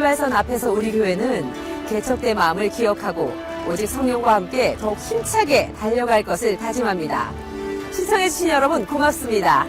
일발선 앞에서 우리 교회는 개척된 마음을 기억하고 오직 성령과 함께 더욱 힘차게 달려갈 것을 다짐합니다. 시청해주신 여러분 고맙습니다.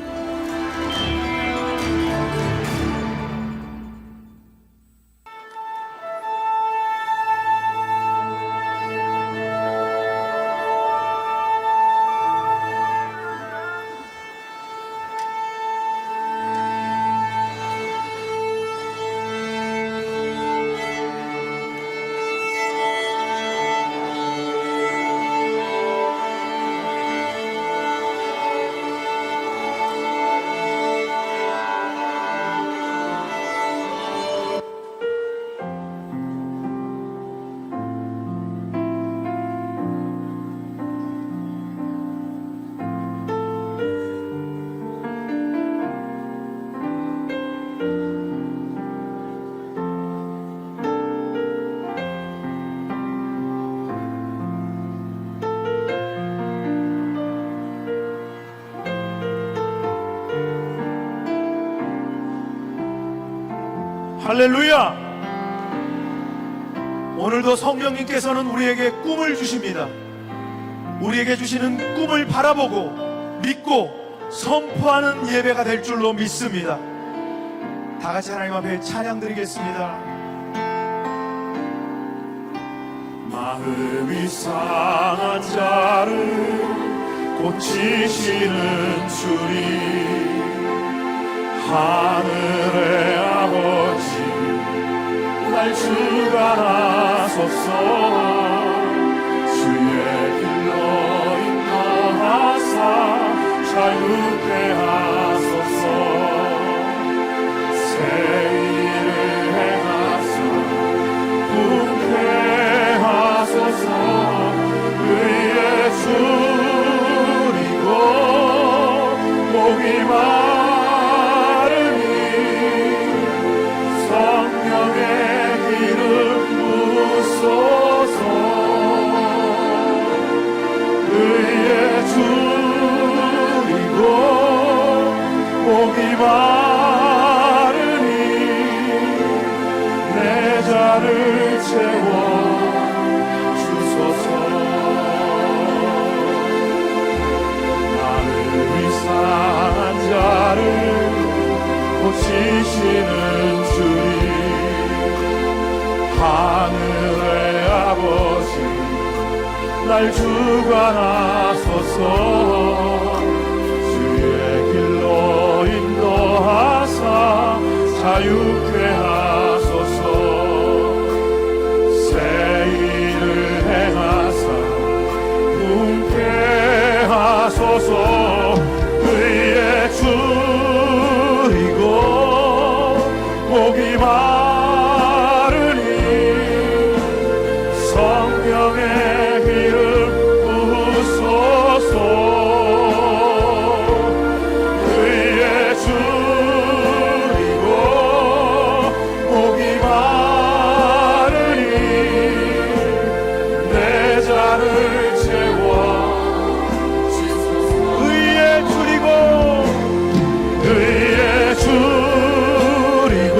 할렐루야! 오늘도 성령님께서는 우리에게 꿈을 주십니다. 우리에게 주시는 꿈을 바라보고 믿고 선포하는 예배가 될 줄로 믿습니다. 다 같이 하나님 앞에 찬양 드리겠습니다. 마음이 상한 자를 고치시는 주님, 하늘의 아버지 날 주관하소서. 주의 길로 인도하사 자유케 하소서. 새 일을 행하사 부흥케 하소서. 의의 줄이고 목이 마르니 성령의 기름 부으소서. 의의 줄이고 목이 마르니 내 자를 채워 주소서. 마음이 상한 자를 고치시는 주님, 하늘의 아버지 날 주관하소서. 주의 길로 인도하사 자유케 하소서. 새 일을 행하사 부흥케 하소서. 의의 줄이고 목이 마르니 성령의 기름 부으소서. 의의 줄이고 목이 마르니 내 자를 채워 의의 줄이고 의의 줄이고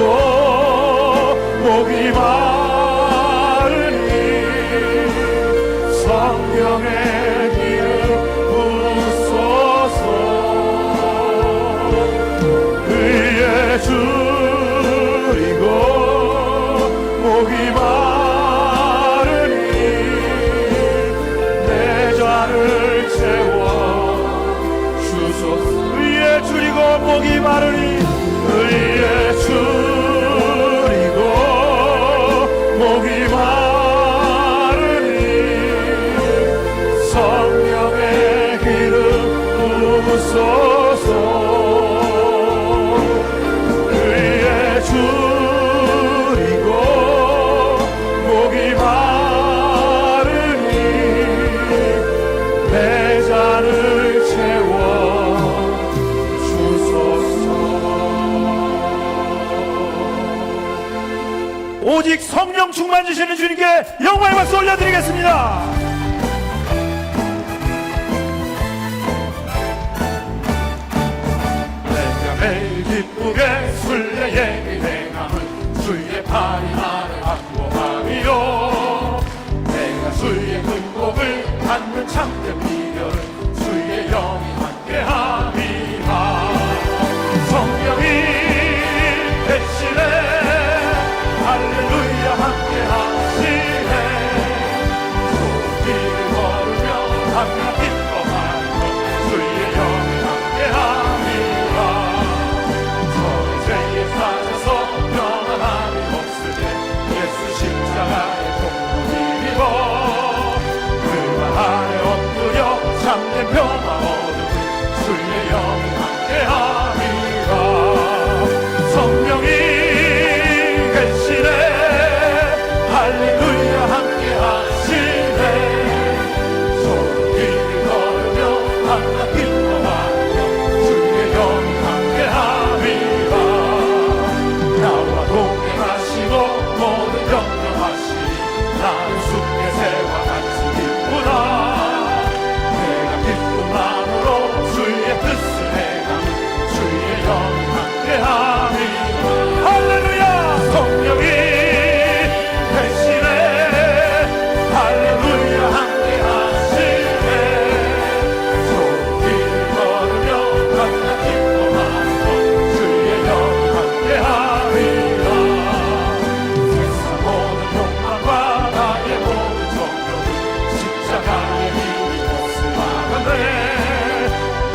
목이 마르니 성령의 기름 부으소서. 의의 줄이고 목이 마르니 내 자를 채워 주소서. 의의 줄이고 목이 마르니 의의 줄이고 목이 마르니 성령의 기름 부으소서. 의의 줄이고 목이 마르니 내 잔을 채워 주소서. 오직 성령 충만 주시는 주님께 영광의 박수 올려드리겠습니다. 내가 매일 기쁘게 순례 예비 행함은 주의 하니 나는 확고함이요 내가 주의 근복을 받는 참된 비결은 주의 영이 함께함이라 성령이 대신에 할렐루야 함께하시네 길을 걸으며 함께 기뻐하는 것 주의 영이 함께함이라 저의 죄에 사셔서 평안함이 없으게 예수 십자가의 공로를 입어 그만 아래 엎드려 참된 평화 얻음을 주의 영이 함께함이라 성령이 계시네 할렐루야 함께하시네 서로 길을 걸으며 함께 기뻐하는 것 주의 영이 함께함이라 나와 동행하시고 모든 염려하시니 나는 숲의 새와 같이 기쁘다 내가 기쁜 마음으로 주의 뜻을 행하는 주의 영이 함께함이라 할렐루야 성령이 대신에 할렐루야 함께하시네 서로 길을 걸으며 함께 기뻐하는 것 주의 영이 함께함이라 세상 모든 욕망과 나의 모든 정욕을 십자가의 힘이 못쓰나가네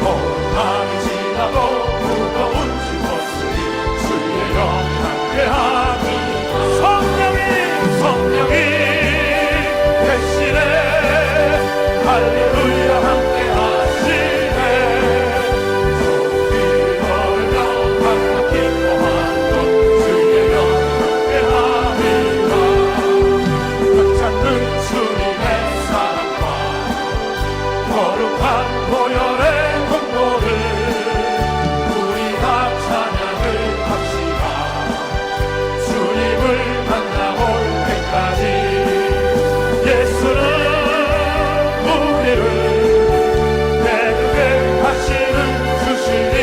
거룩함이 지나고 무거운 짐 벗으니 주의 영이 함께하니 성령이 대신에 할렐루야 함께하시네 서로 길을 걸으며 함께 기뻐하는 것 주의 영이 함께함이라 꽉찬는 주님의 사랑과 거룩한 보혈의 공로를 우리 다 찬양을 합시다 주님을 만나올 때까지 예수는 우리를 배두게 하시는 주시니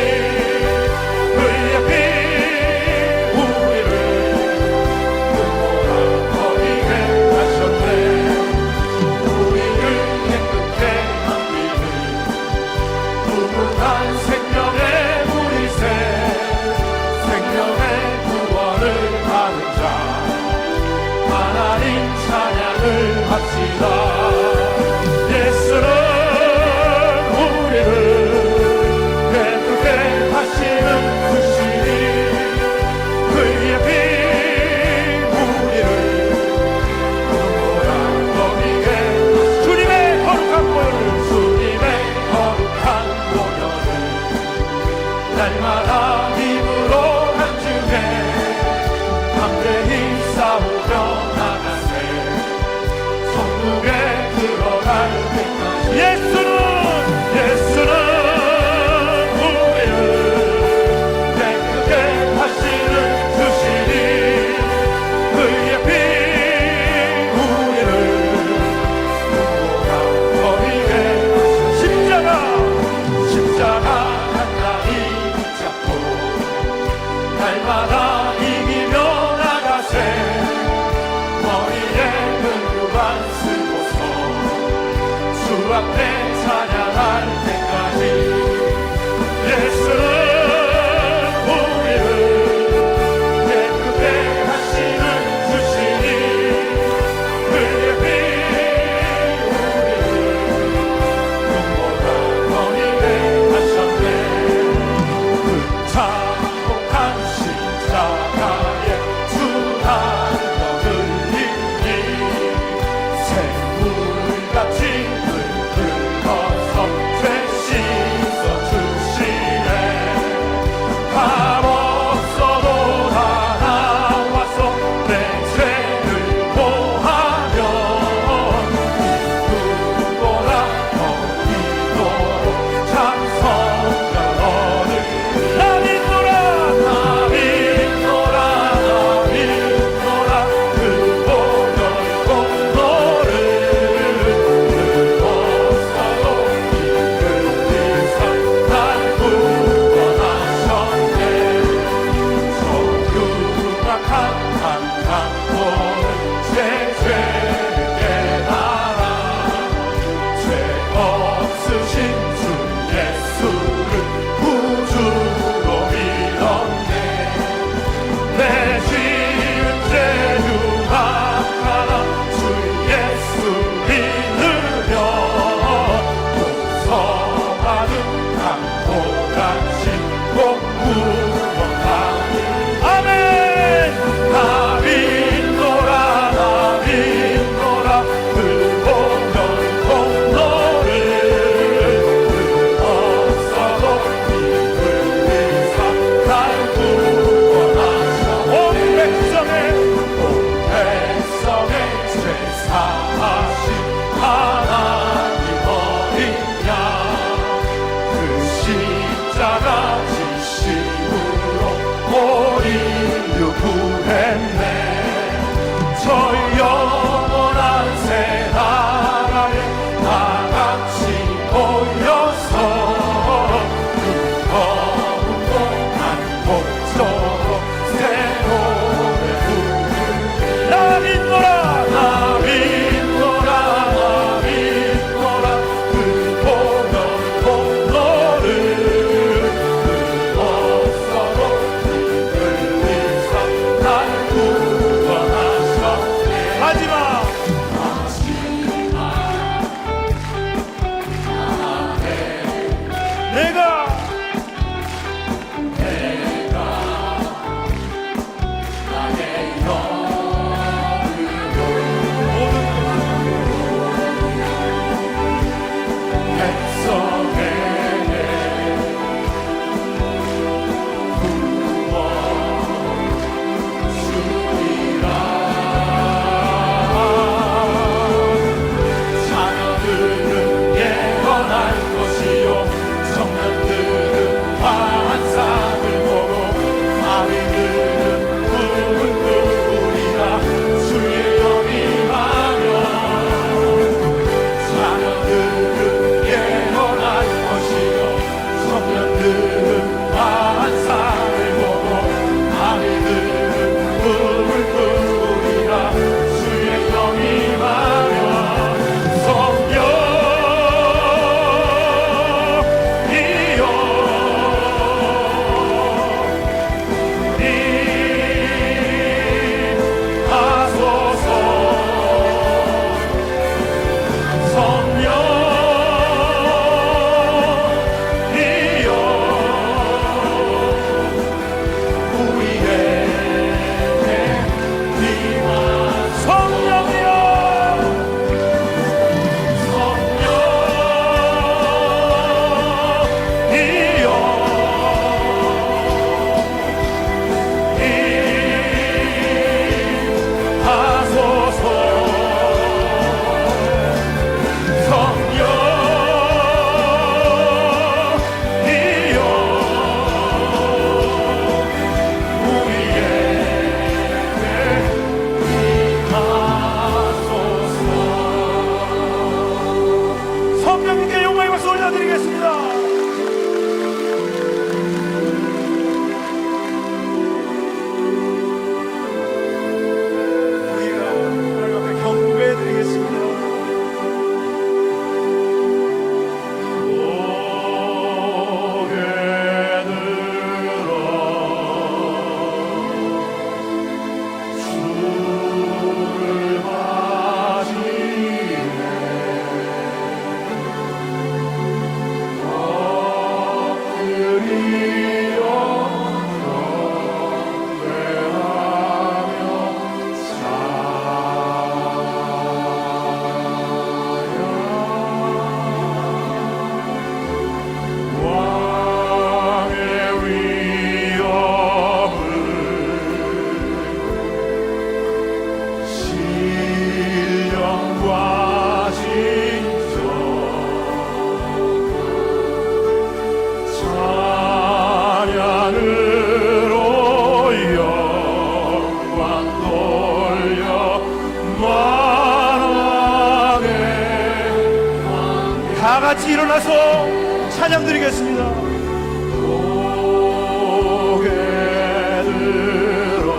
그의 피 우리를 눈보라 버리게 하셨네 우리를 깨끗게 만드는 무궁한 생명의 물이새 생명의 구원을 받은 자 하나님 찬양을 합시다 예수는 우리를 배두게 하시는 주시니 그의 피 우리를 눈보라 버리게 주님의 거룩한 보혈을 날마다 입으로 간증해 담대히 싸우며 나가세 천국에 들어갈 때까지 예수는 우리를 깨끗게 하시는 주시니 그의 피 우리를 눈보라 버리게 십자가 간단히 붙잡고 날마다 이기며 나가세 머리에 근육안 쓰고서 주 앞에 찬양할 때까지 예수는 우리를 깨끗게 하시는 주시니 그의 피 우리를 눈보라 버리게 하셨네 그 참혹한 십자가에 주하며 흘리니 샘물같이 흘러서 죄신 저 영원한 새 나라에 다 같이 모여서 그 검은 곳한 곳저곳 새 노래 부르게 나 믿노라 나 믿노라 나 믿노라 그 보혈 통로를 그 없어도 흘리사 날 구원하셨네 마지막 내가 자녀들은 예언할 것이요 청년들은 환상을 보고 아이들은 꿈을 꾸리라 주의 영임하며 자녀들은 예언할 것이요 청년들은 환상을 보고 아이들은 꿈을 꾸리라 주의 영임하며 성령님께 영광의 박수 올려드리겠습니다. 우리가 하나님 앞에 경배해드리겠습니다. 다 같이 일어나서 찬양 드리겠습니다. 고개 들어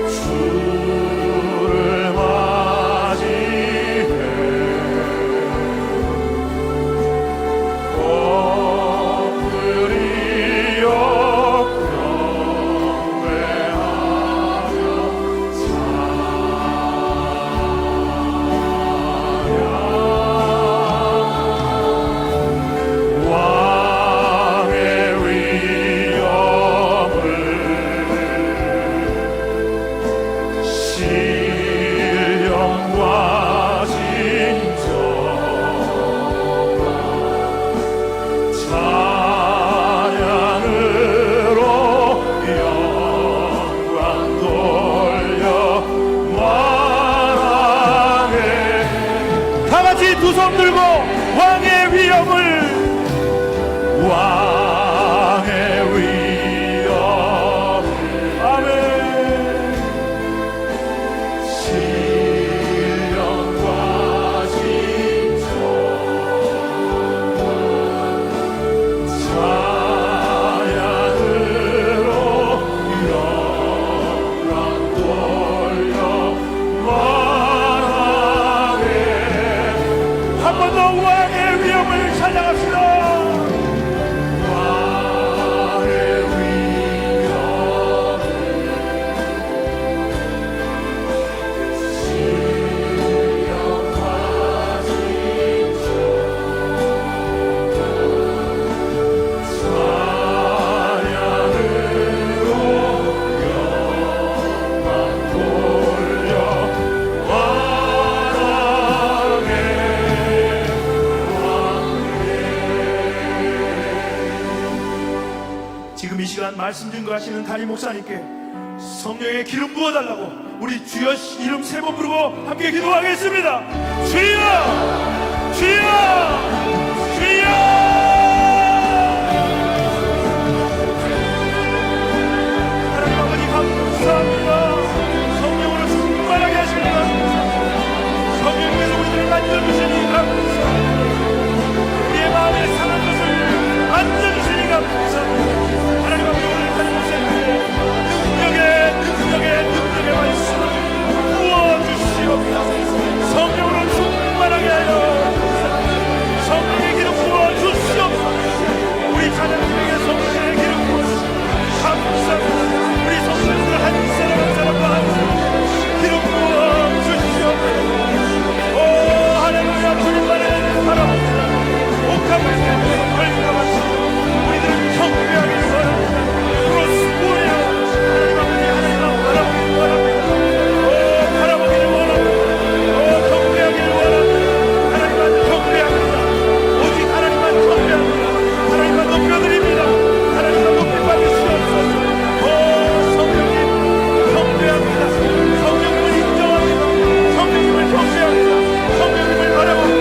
주를 맞이해 엎드리어 두 손 들고 왕의 위엄을 왕의 위엄 아멘 인도하시는 담임 목사님께 성령의 기름 부어달라고 우리 주여 이름 3번 부르고 함께 기도하겠습니다. 주여! 주여! 주여! 감사합니다. 성령으로 충만하게 하십니다. 성령께서 우리를 만져주시니 감사합니다. 우리의 마음에 상한 것을 만져주시니 감사합니다. 하나님 아버지 오늘 하나님 능력의 말씀을 부어주시옵소서. 성령으로 충만하게 하여 성령의 기름 부어주시옵소서. 우리 자녀들에게 성령의 기름 부어주시옵소서. 감사합니다. 우리 성도님들 한 사람 한 사람과 기름 부어 주시옵소서. 오 할렐루야. 주님만을 바라봅니다. 옥합을 내고 벌과 마치고 우리들은 경배하기를 바랍니다. 그렇습니다. 하나님 아버지 바라보기를 바랍니다. 오 바라보기를 원합니다. 오 경배하기를 원합니다. 하나님만 경배합니다. 오직 하나님만 경배합니다. 하나님만 높여드립니다. 하나님만 높이 받으시옵소서. 경배합니다. 성령님을 인정합니다. 성령님을 경배합니다. 성령님을 바라봅니다.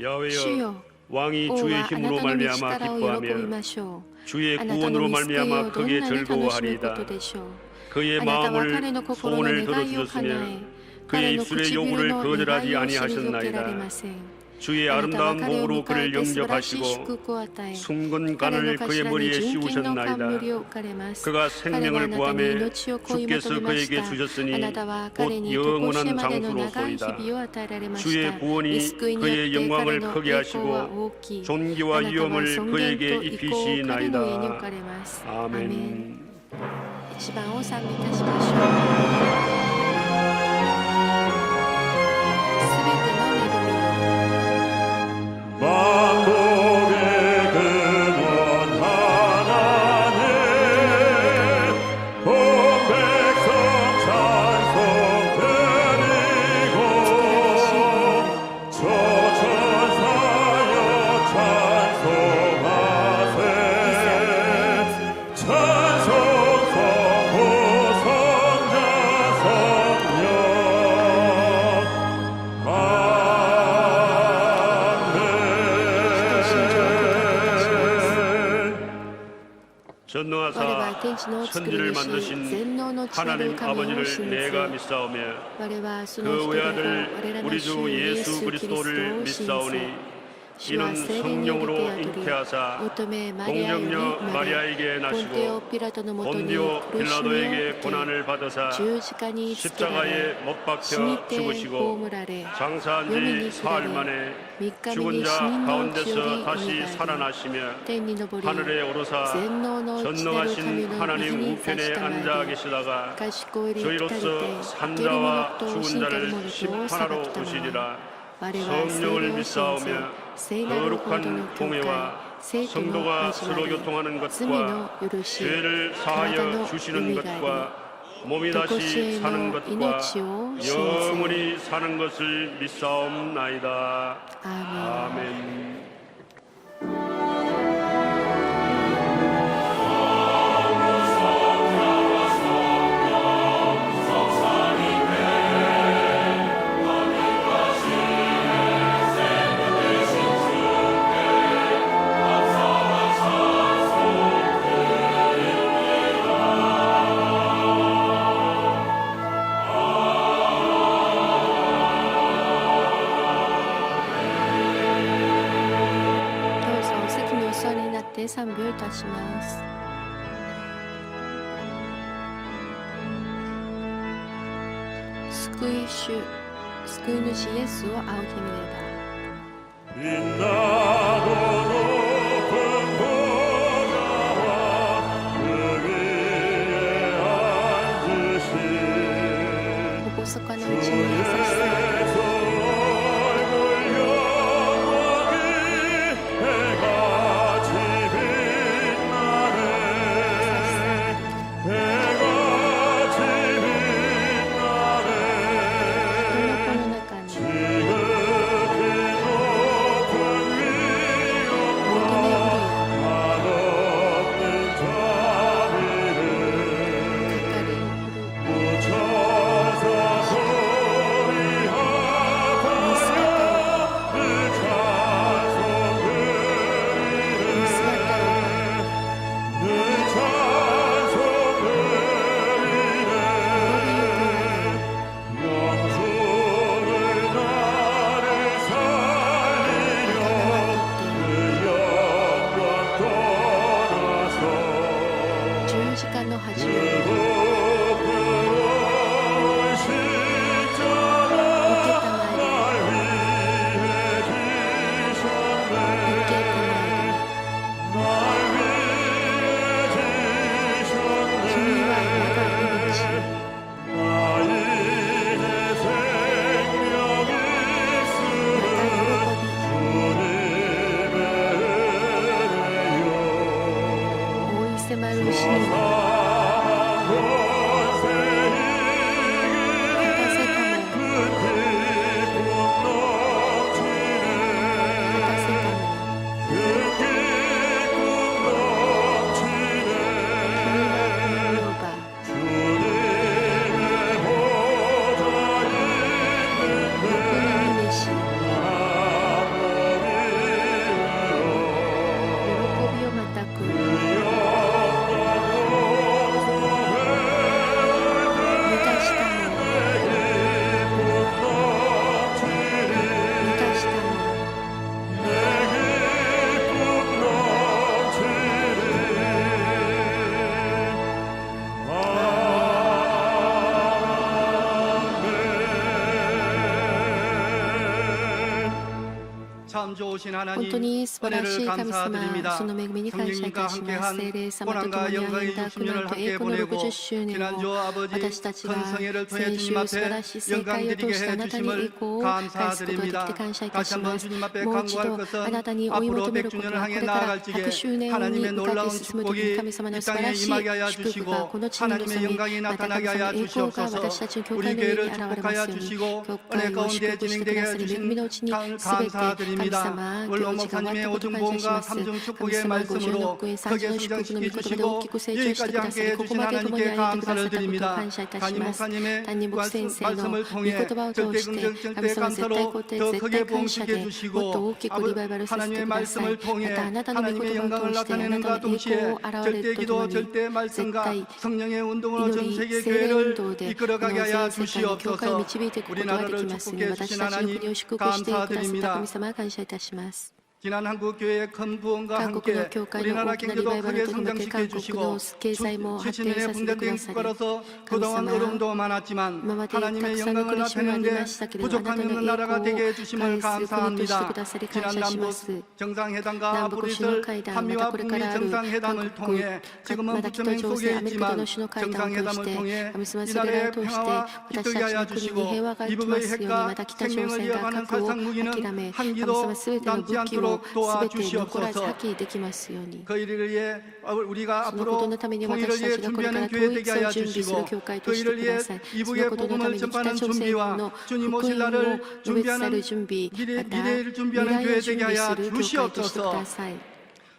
야훼여 왕이 주의 힘으로 말미암아 기뻐하며 주의 구원으로 말미암아 크게 즐거워하리이다. 그의 마음을 소원을 들어주셨으며 그의 입술의 요구를 거절하지 아니하셨나이다. 주의 아름다운 목으로 그를 영접하시고 숭근 간을 그의 머리에 씌우셨나이다. 그가 생명을 구하며 주께서 그에게 주셨으니 곧 영원한 장수로소이다. 주의 구원이 그의 영광을 크게 하시고 존귀와 위엄을 그에게 입히시나이다. 아멘. 一番を賛美いたしましょう。すべての恵み 전능하사 천지를 만드신 하나님 아버지를 내가 믿사오며 我はそ 그 の一人 외아들 子我ら 우리 の 주 主イエ 예수 ス・キリストを 그리스도를 信じ 믿사오니 主は 이는 聖霊によって 성령으로 宿り 잉태하사 乙女マリアより 동정녀 生まれ 마리아에게 ポンテオ 나시고 ピラトのもとに 본디오 苦しみを 빌라도에게 受け 고난을 받으사 十字架につけられ 십자가에 못 死に 박혀 て 죽으시고 葬られ 장사한 読み 지 に下 사흘 れ 만에 3日目 죽은 に死 자 人のうちより 가운데서 よ 다시 みがえり 살아나시며 天に昇り 하늘에 오르사 全能の地なる神 전능하신 の右 하나님 に座 우편에 したま 앉아 え 계시다가 賢いり来たりて 저희로서 生ける者 산자와 と 죽은 死んでる 자를 者と裁 심판하러 くたまえ 오시리라 我は聖 성령을 霊を信じ 믿사오며 聖なる報道の 거룩한 教会 공회와 聖徒の 성도가 交 서로 わり 교통하는 罪の 것과 許し 죄를 体 사하여 の 주시는 蘇り 것과 몸이 常し 다시 え 사는 の 것과 命を信ず 영원히 사는 것을 믿사옵나이다. アーメン 아멘.賛美をいたします。救い主、救い主イエスを仰ぎ見れば。 빛나도 높은 보좌와 그 위에 앉으신 厳かなうちに優しさ。 本当に素晴らしい神様、その恵みに感謝いたします。聖霊様と共に歩んだ苦難と栄光の60周年を私たちが先週素晴らしい正解を通してあなたに栄光を返すことができて感謝いたします。もう一度あなたに追い求めることはこれから100周年に向かって進むときに神様の素晴らしい祝福がこの地に臨み、また神様の栄光が私たちの教会の上に現れますように、教会を祝福してくださり恵みのうちに全て神様様、 원로 行事が終わっ 목사님의 たことを 오중 感謝し 보험과 ます。 삼중 神 축복의 様、50の 말씀으로 福音、 크게 30の祝福の御言葉で 성장시키시고 大きく成長してく 여기까지 ださり、 함께 ここま 해주신 で共に 하나님께 歩んでくださ 감사를 ったことを 드립니다. 感謝いたし 담임 ます。 목사님의 担任牧先生の 말씀을 御 통해 言葉を通 절대 して、 긍정 神 절대 様は絶対 감사로 肯定、 더 絶 크게 対感謝 부흥시켜 で、もっと 주시고 大きくリバイバルさせて 하나님의 ください。 말씀을 ま 통해 たあなたの御 하나님의 言葉を 영광을 通して、あなた 나타내는가 の栄光 동시에 を現れ 절대 るとと 기도 もに、 절대 絶 말씀과 対 성령의 운동으로 전 祈り、 세계 聖霊運 교회를 動で、こ 이끌어가게 の 하여 全世界の教会を 주시옵소서. 導いていくことができ 우리나라를 ますように、 축복해 私 주신 たちの国 하나님 を祝福してくださった 감사드립니다. 神様、感謝いたします。 지난 한국 교회의 큰 부흥과 韓国の 함께 教会の 우리나라 大きなリバ 경제도 イバル 크게 とともに、韓 성장시켜 国の 주시고 経済も発展 7년의 させてくだ 분단된 さり、 국가로서 神 그동안 様、 어려움도 많았지만 今までた 하나님의 くさんの 영광을 苦しみがあり 나타내는데 ましたけれども、あなた 부족함이 の 없는 栄 나라가 光を 되게 해주심을 返す国としてく 감사합니다. ださり感 지난 謝しま 남북 す。 정상회담과 南北首脳 앞으로 会 있을 談、また 한미와 これか 북미 らある韓 정상회담을 国、 통해 지금은 また北 북점행 朝 속에 鮮、アメリカと 있지만 の首脳会談を通し 정상회담을 て、 통해 神様、それ 이날의 を通して、 평화와 私 깃들게 たちの 하여 国に 주시고 平和が来 이북의 ますように、ま 핵과 た北朝 생명을 鮮が 이어가는 核を 살상 무기는 諦め、神 한기도 様、すべての 남지 武器を 않도록 すべて残らず 도와주시옵소서. 破棄できますように。 그 일을 위해 우리가 そのこと 앞으로 のために 통일을 私た 위해 ちがこれから 준비하는 교회 統 되게 一を 하여 準備する 주시고 教会 그 として 일을 くだ 위해 さい。その 이북의 ことのた 복음을 めに北 전파하는 朝鮮 준비와 の 주님 福 오실 音を 날을 述べ伝える 준비하는 準備、また 미래를 未 준비하는 来を 교회 準 되게 備 하여 する教会としてく 주시옵소서. ださい。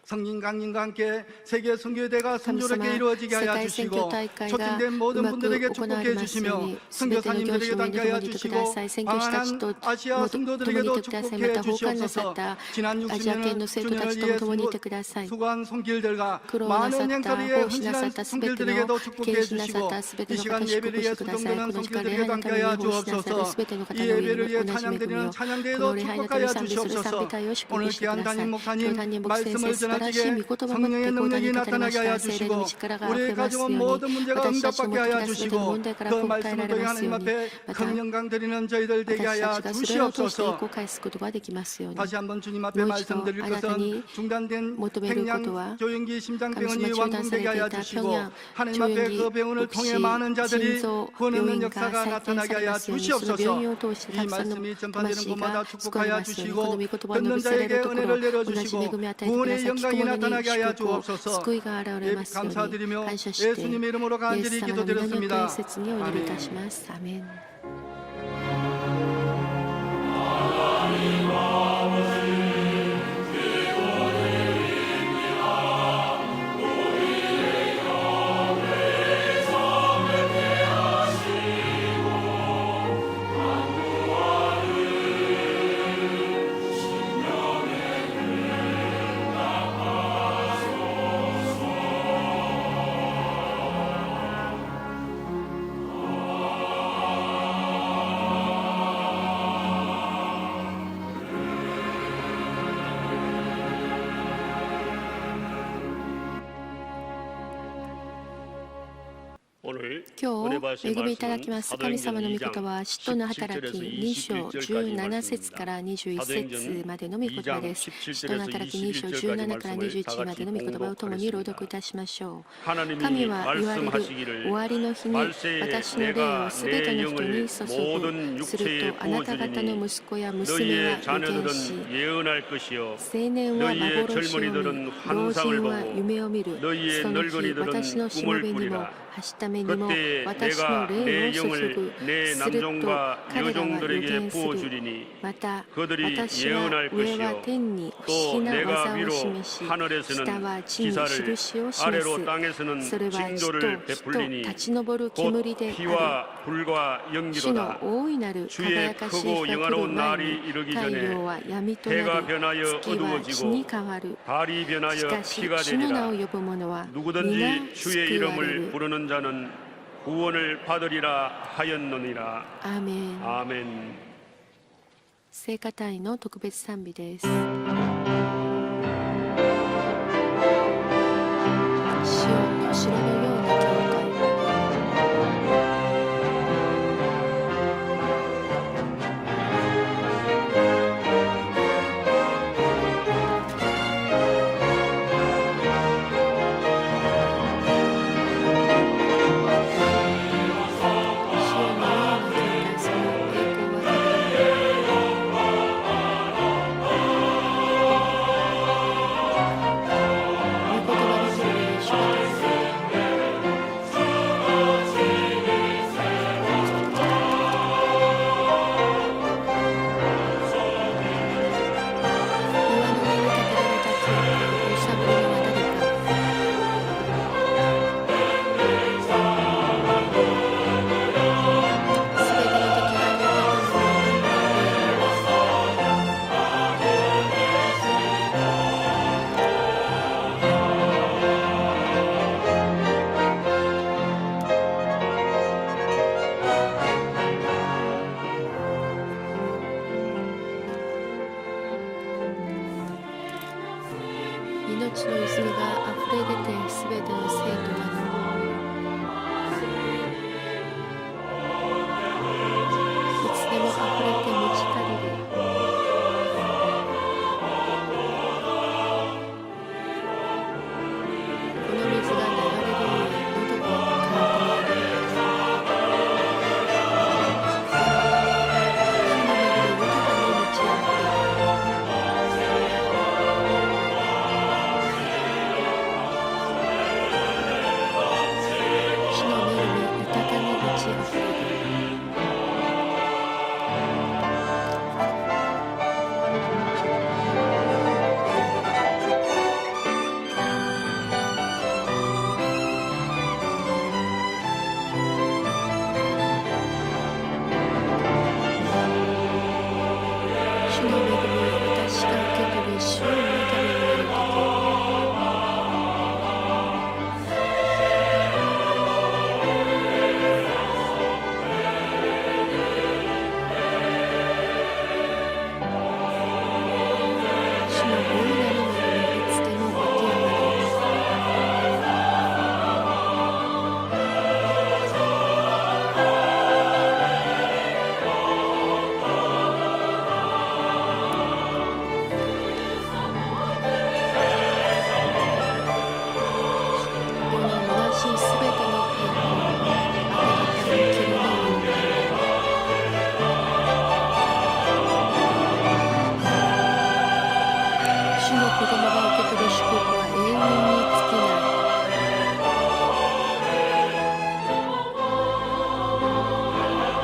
성령 강림과 함께 세계 선교대가 神様、 순조롭게 이루어지게 世 하여 界選挙 주시고 大会が 초청된 う 모든 まく 분들에게 行われ 축복해 ますよう 주시며 に、すべての教師 선교사님들에게 の上に 함께 共 하여 にいてく 주시고 ださい。宣教師たちと 방한 아시아 共にい 성도들에게도 てください。 축복해 また、奉還なさっ 주시옵소서. た 지난 アジア圏の 60년 生徒た 주년을 ちと 위해 も共にいてください。 수고한 손길들과 苦労なさ 많은 った、 행사리에 奉仕なさっ 헌신한 たすべての 손길들에게도 献 축복해 身なさっ 주시고 たすべて 이 の方 시간 祝 예배를 福し 위해 てください。こ 수정되는 の時間礼 손길들에게 拝のため 함께 に 하여 奉仕なさる 주옵소서. すべての方 이 の上 예배를 に 위해 同じ恵み 찬양드리는 を、この 찬양대회도 礼拝のため 축복하여 に賛美する 주시옵소서. 賛美隊を祝 오늘 福してく 귀한 ださい。 담임 今日 목사님 担任牧先生、 말씀을 素晴らしい 전하시게 御言葉を持って 성령의 講談に 능력이 立たれまし 나타나게 た。 하여 聖霊の 주시고 力が溢 우리의 れますよう 가정은 に、 모든 문제가 私たちも 응답받게 持 하여 ち出すべての 주시고 問題から 그 答えら 말씀을 れ 통해 ますよ 하나님 うに、 앞에 また 큰 영광 드리는 저희들 되게 私た 하여 ちがそれを通して栄 주시옵소서. 光を返すことができますように。 다시 한번 주님 앞에 もう一度 말씀드릴 あなたに 것은 중단된 求めることは、 백양 조영기 神 심장병원이 様、中断され 완공되게 てい 하여 た 주시고 平壌 하나님 上 앞에 院 그 병원을 牧 통해 師 많은 心 자들이 臓 구원 病 얻는 院が 역사가 再建さ 나타나게 れ 하여 ますように、その病 주시옵소서. 院を通してた 이 くさんの 말씀이 전파되는 魂 곳마다 が救われ 축복하여 ますように、この 주시고 御言葉の 듣는 召され 자에게 るところ、 은혜를 同じ恵 내려주시고 みを与えてくだ 구원의 さい。聞く 영광이 者に 나타나게 하여 祝福を、 주옵소서. 救いが現れ 예, ますように 감사드리며 感謝して、イ 예수님의 이름으로 エス 간절히 様の皆によって 기도드렸습니다. 切にお祈りいた 아멘. します。アメン。今日恵みいただきます神様の御言葉は使徒の働き2章17節から21節までの御言葉です。使徒の働き2章17から21までの御言葉を共に朗読いたしましょう。神は言われる終わりの日に私の霊をすべての人に注ぐ。するとあなた方の息子や娘は預言し、青年は幻を見、老人は夢を見る。その日私のしもべにもはしためにも私の霊を注ぐ。すると彼らは預言する。また私は上は天に不思議な技を示し、下は地に印を示す。それは地と火と立ち上る煙である。主の大いなる輝かしい日が来る前に太陽は闇となり、月は血に変わる。しかし主の名を呼ぶ者は皆救われる。 자는 구원을 받으리라 하였느니라. 아멘. 아멘. 聖歌隊の特別賛美です。シオンの城のような教会。 주命の泉があふれ出てすべての生徒がいつでもあふれて満ち足りる。この水が流れるゆえ喉が渇くなる。主の恵み豊かに満ち溢れる。主の恵み豊かに満ち溢れる。主の恵みを私が受け取り、主を見るためになるとき、主の大いなる恵みいつでも湧き上がる。世の虚しいすべての栄光をあなたに着るのように。主の子供が受け取る祝福は永遠に尽きない。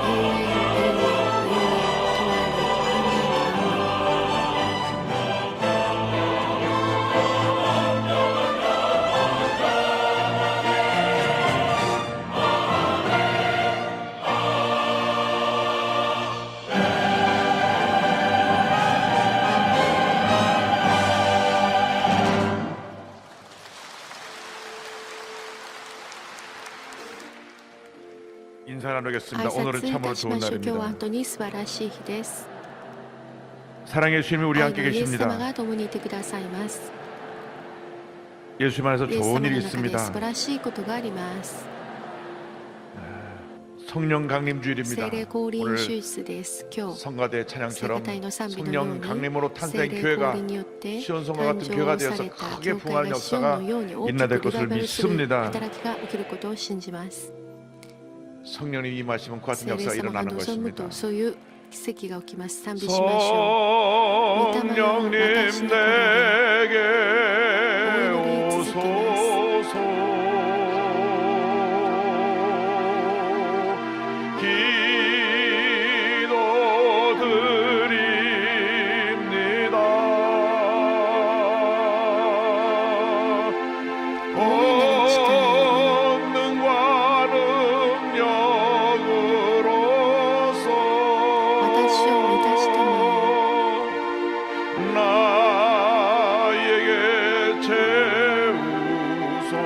永遠、永遠、永遠とある。アーメン、アーメン。인사 나누겠습니다. 挨 오늘은 拶い 참으로 たし 좋은 ましょう。今日は本 날입니다. 当に素晴らしい日です。 사랑의 주님이 우리 愛の 함께 イエス様 계십니다. が共にいてくださいます。 예수님 안에서 イエス様 좋은 の 일이 中で素 있습니다. 晴らしいことがあります。 성령 강림 聖 주일입니다. 霊降臨 오늘 手術です。今日 성가대 聖 찬양처럼 歌隊の賛美のよう 성령 に 강림으로 聖 탄생한 霊降 교회가 臨によって 시온성과 誕 같은 교회가 生さ 되어서 れた 크게 教会 풍성한 がシオン 역사가 のように大き 일어날 くリバイ 것을 バルする 믿습니다. 働きが起きることを信じます。 성령님 임하시면 그 같은 聖霊 역사가 様が 일어나는 望む 것입니다. とそういう奇跡が起きます。賛美しましょう。 성령님 내게 오소서 권능과 능력으로서 私を満たしたまえ 나에게 채우소서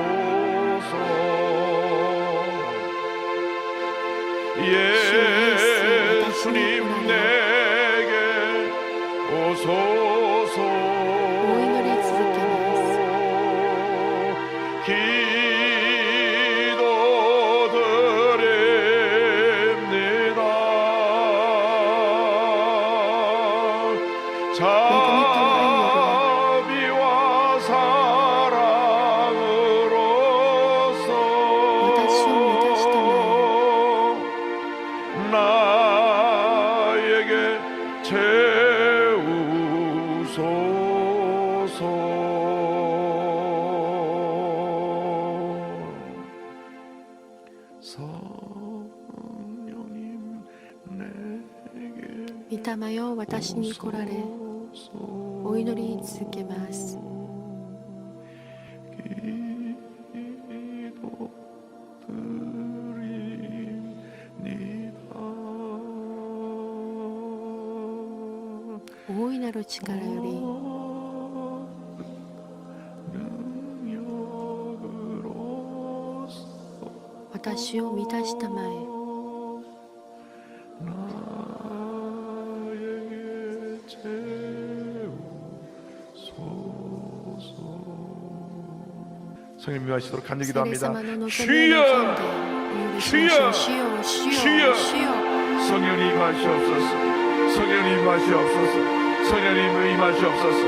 예수님 내게 오소서 お祈り続けます。 기도드립니다. 자비와 사랑으로서 私を満たしたまえ 나에게 채우소서 성령님 내게 御霊よ私に来られお祈り続けます。 大いなる力より私を満たしたまえ 나에게 채우소서 성령 미하시도록 간절히 聖霊 기도합니다. 様の望みを 주여 望んでお許ししましょう。主よ、主よ、主よ。 성령님 임하시옵소서. 성령님 임하시옵소서. 성령님 임하시옵소서.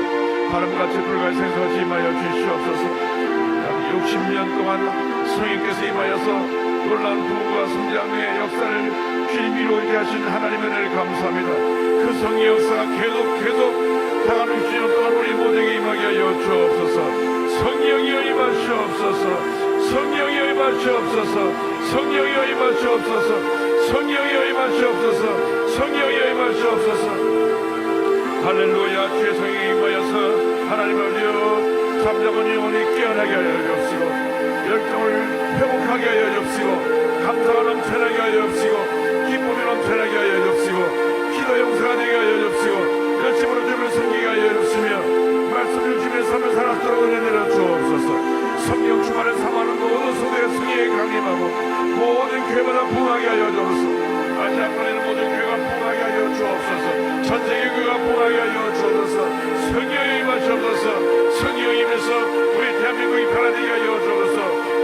바람같이 불과 생수같이 임하여 주시옵소서. 60년 동안 성령께서 임하여서 놀라운 부흥과 성장의 역사를 주님 이루게 하신 하나님의 은혜를 감사합니다. 그 성령 역사가 계속 다가는 60년 동안 우리 모두에게 임하게 하여 주옵소서. 성령이여 임하시옵소서. 성령이여 임하시옵소서. 성령이여 임하시옵소서. 성령이여 임하시옵소서. 성령이여 임하시옵소서. 할렐루야. 주의 성령이 임하여서 하나님 아버지여 잠자건 영혼이 깨어나게 하여 주옵시고 열정을 회복하게 하여 주옵시고 감사가 넘쳐나게 하여 주옵시고 기쁨이 넘쳐나게 하여 주옵시고 기도 용서가 되게 하여 주옵시고 열심으로 주님을 섬기게 하여 주옵시며 말씀을 주님의 삶을 살았도록 은혜 내려 주옵소서. 성령 충만을 삼하는 모든 성도의 승리에 강림하고 모든 교회마다 부흥하게 하여 주옵소서. 아시아 땅에는 모든 교회가 부흥하게 하여 주옵소서. 전세계 교회가 부흥하게 하여 주옵소서. 성령이 임하시옵소서. 성령이 임해서 우리 대한민국이 변화되게 하여 주옵소서.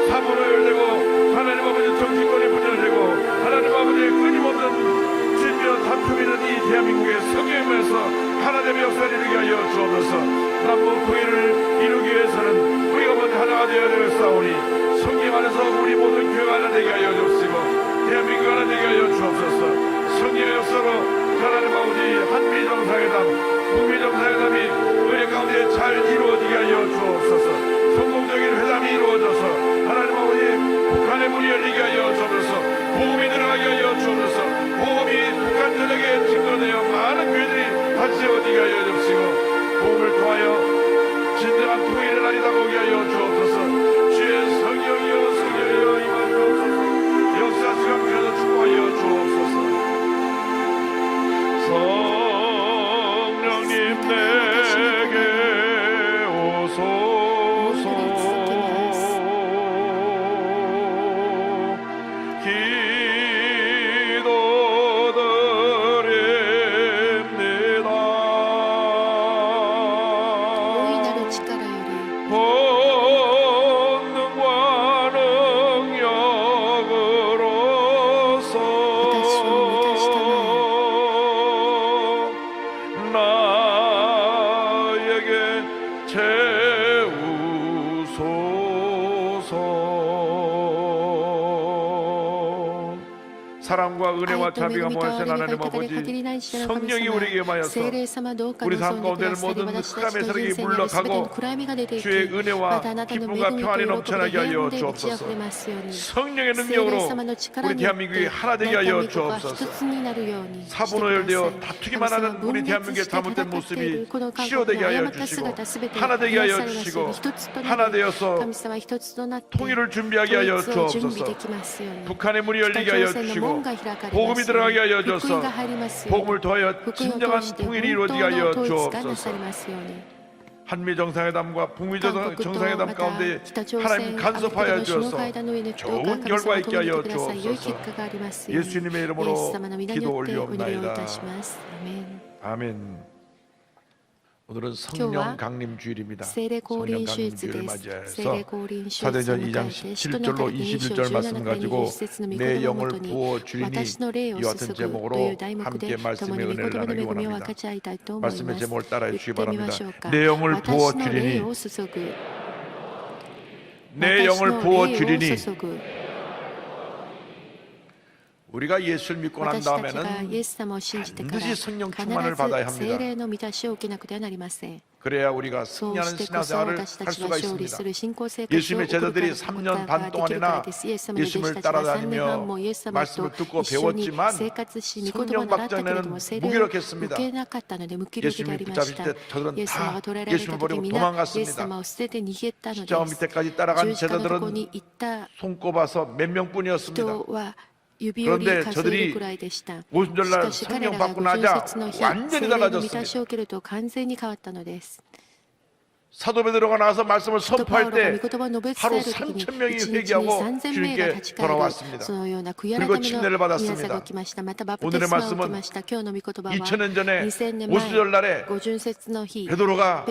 사모로 열되고 하나님 아버지 정치권이 분열되고 하나님 아버지의 끊임없는 진미와 다툼이 있는 이 대한민국의 성령이 임해서 하나됨의 역사를 이루게 하여 주옵소서. 남북 통일을 이루기 위해서는 우리가 먼저 하나가 되어야 되겠사오니 성령 안에서 우리 모든 교회가 하나 되게 하여 주옵시고 대한민국 하나 되게 하여 주옵소서. 성령의 역사로 하나님 아버지 한미 정상회담, 북미 정상회담이 은혜 가운데 잘 이루어지게 하여 주옵소서. 성공적인 회담이 이루어져서 하나님 아버지 북한의 문이 열리게 하여 주옵소서. 보험이 들어가게 하여 주옵소서. 보험이 북한 전역에 증거되어 많은 교회들이 다시 세워지게 하여 주옵시고 보험을 통하여 진정한 통일의 날이 다가오게 하여 주옵소서. 주의 성령이여 성령이여 임하시옵소서. 역사 시간 그래도 축복하여 주옵소서. 성령님 내게 오소서. 기도드립니다. 大いなる力より 본능과 능력으로서 나에게 채우소서. 사랑과 은혜와 자비가 모아진 하나님 아버지 성령이 우리에게 임하여서 우리 삶 가운데는 모든 흑암의 세력이 물러가고 주의 은혜와 기쁨과 평안이 넘쳐나게 하여 주옵소서. 성령의 능력으로 우리 대한민국이 하나 되게 하여 주옵소서. 사분오열되어 다투기만 하는 우리 대한민국의 잘못된 모습이 치료되게 하여 주시고 하나 되게 하여 주시고 하나 되어서 통일을 준비하게 하여 주옵소서. 북한의 문이 열리게 하여 주시고 복음이 들어가게 하여 주셔서 복음을 통하여 진정한 통일이 이루어지게 하여 주옵소서. 한미 정상회담과 북미 정상회담 가운데 하나님 간섭하여 주셔서 좋은 결과 있게 하여 주옵소서. 예수님의 이름으로 기도 올리옵나이다. 아멘. 오늘은 성령 강림 주일입니다. 성령 강림 주일을 맞이해서 사도행전 2장 17절로 21절 말씀 가지고 내 영을 부어 주리니 이와 같은 제목으로 함께 말씀의 은혜를 나누기 원합니다. 말씀의 제목을 따라해 주시기 바랍니다. 내 영을 부어 주리니 내 영을 부어 주리니 우리가 예수를 믿고 난 다음에는 반드시 성령 충만을 받아야 합니다. 그래야 우리가 승리하는 신앙생활을 할 수가 있습니다. 예수님의 제자들이 3년 반 동안이나 예수님을 따라다니며 말씀을 듣고 배웠지만 성령 박정에는 무기력했습니다. 예수님이 붙잡으실 때 저들은 다 예수님을 버리고 도망갔습니다. 십자가 밑에까지 따라간 제자들은 손꼽아서 몇 명뿐이었습니다. 그런데 저들이 오순절날 성령 받고 나자 완전히 달라졌습니다. 사도 베드로가 나와서 말씀을 선포할 때 하루 3,000명이 회개하고 주님께 돌아왔습니다. 그리고 침례를 받았습니다. 오늘의 말씀은 2000년 전에 오순절날에 베드로가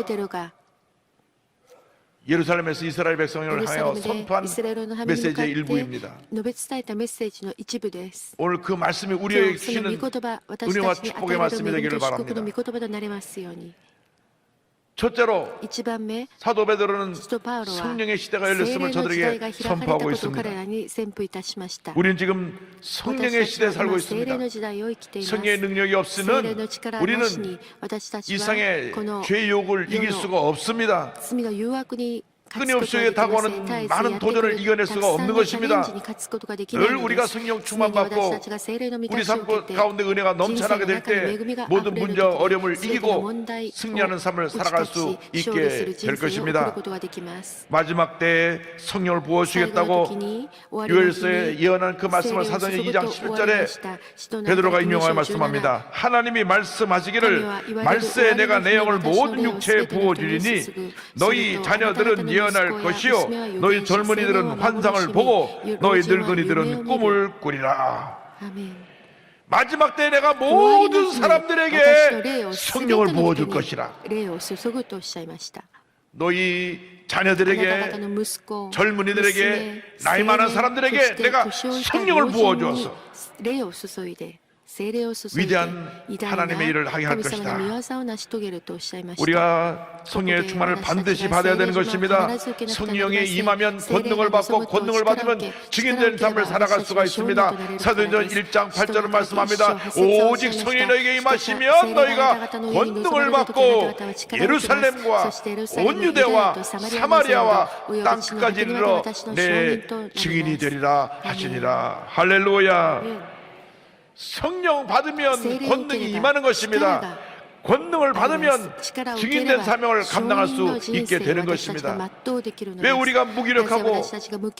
예루살렘에서 이스라엘 백성을 エルサレ 향하여 ムで 선포한 イスラエルの民に向かって 메시지의 述 일부입니다. べ伝えたメッセージの一部です。 오늘 그 말씀이 今 우리에게 日その御 주시는 言葉、私 은혜와 たちに与 축복의 えられ 말씀이 る恵み 되기를 と祝福の 바랍니다. 御言葉となりますように。 첫째로 一番目、 사도 베드로는 使徒パウロは 성령의 시대가 聖霊 열렸음을 の時代 저들에게 が開かれた 선포하고 ことを彼 있습니다. らに宣布いたしました。 우리는 지금 私 성령의 たち 시대에 は 살고 今聖霊 있습니다. の時代を生きています。 성령의 능력이 聖霊 없이는 の力なし 우리는 に私たち 이 は 상의 この 죄의 욕을 이길 수가 없습니다. 罪の誘惑に 끊임없이 다가오는 많은 도전을 이겨낼 수가 없는 것입니다. 늘 우리가 성령 충만받고 우리 삶 가운데 은혜가 넘쳐나게 될 때 모든 문제와 어려움을 이기고 승리하는 삶을 살아갈 수 있게 될 것입니다. 마지막 때에 성령을 부어주시겠다고 요엘서에 예언한 그 말씀을 사도행 2장 11절에 베드로가 인용하여 말씀합니다. 하나님이 말씀하시기를 말세에 내가 내 영을 모든 육체에 부어주리니 너희 자녀들은 예언할 것이요 너희 젊은이들은 환상을 보고 너희 늙은이들은 꿈을 꾸리라. 아멘. 마지막 때에 내가 모든 사람들에게 성령을 부어줄 것이라. 너희 자녀들에게 젊은이들에게 나이 많은 사람들에게 내가 성령을 부어주어서 위대한 하나님의 일을 하게 할 것이다. 우리가 성령의 충만을 반드시 받아야 되는 것입니다. 성령이 임하면 권능을 받고 권능을 받으면 증인된 삶을 살아갈 수가 있습니다. 사도행전 1장 8절은 말씀합니다. 오직 성령이 너에게 임하시면 너희가 권능을 받고 예루살렘과 온 유대와 사마리아와 땅끝까지 이르러 내 증인이 되리라 하시니라. 할렐루야. 성령 받으면 권능이 임하는 것입니다. 권능을 받으면 증인된 사명을 감당할 수 있게 되는 것입니다. 왜 우리가 무기력하고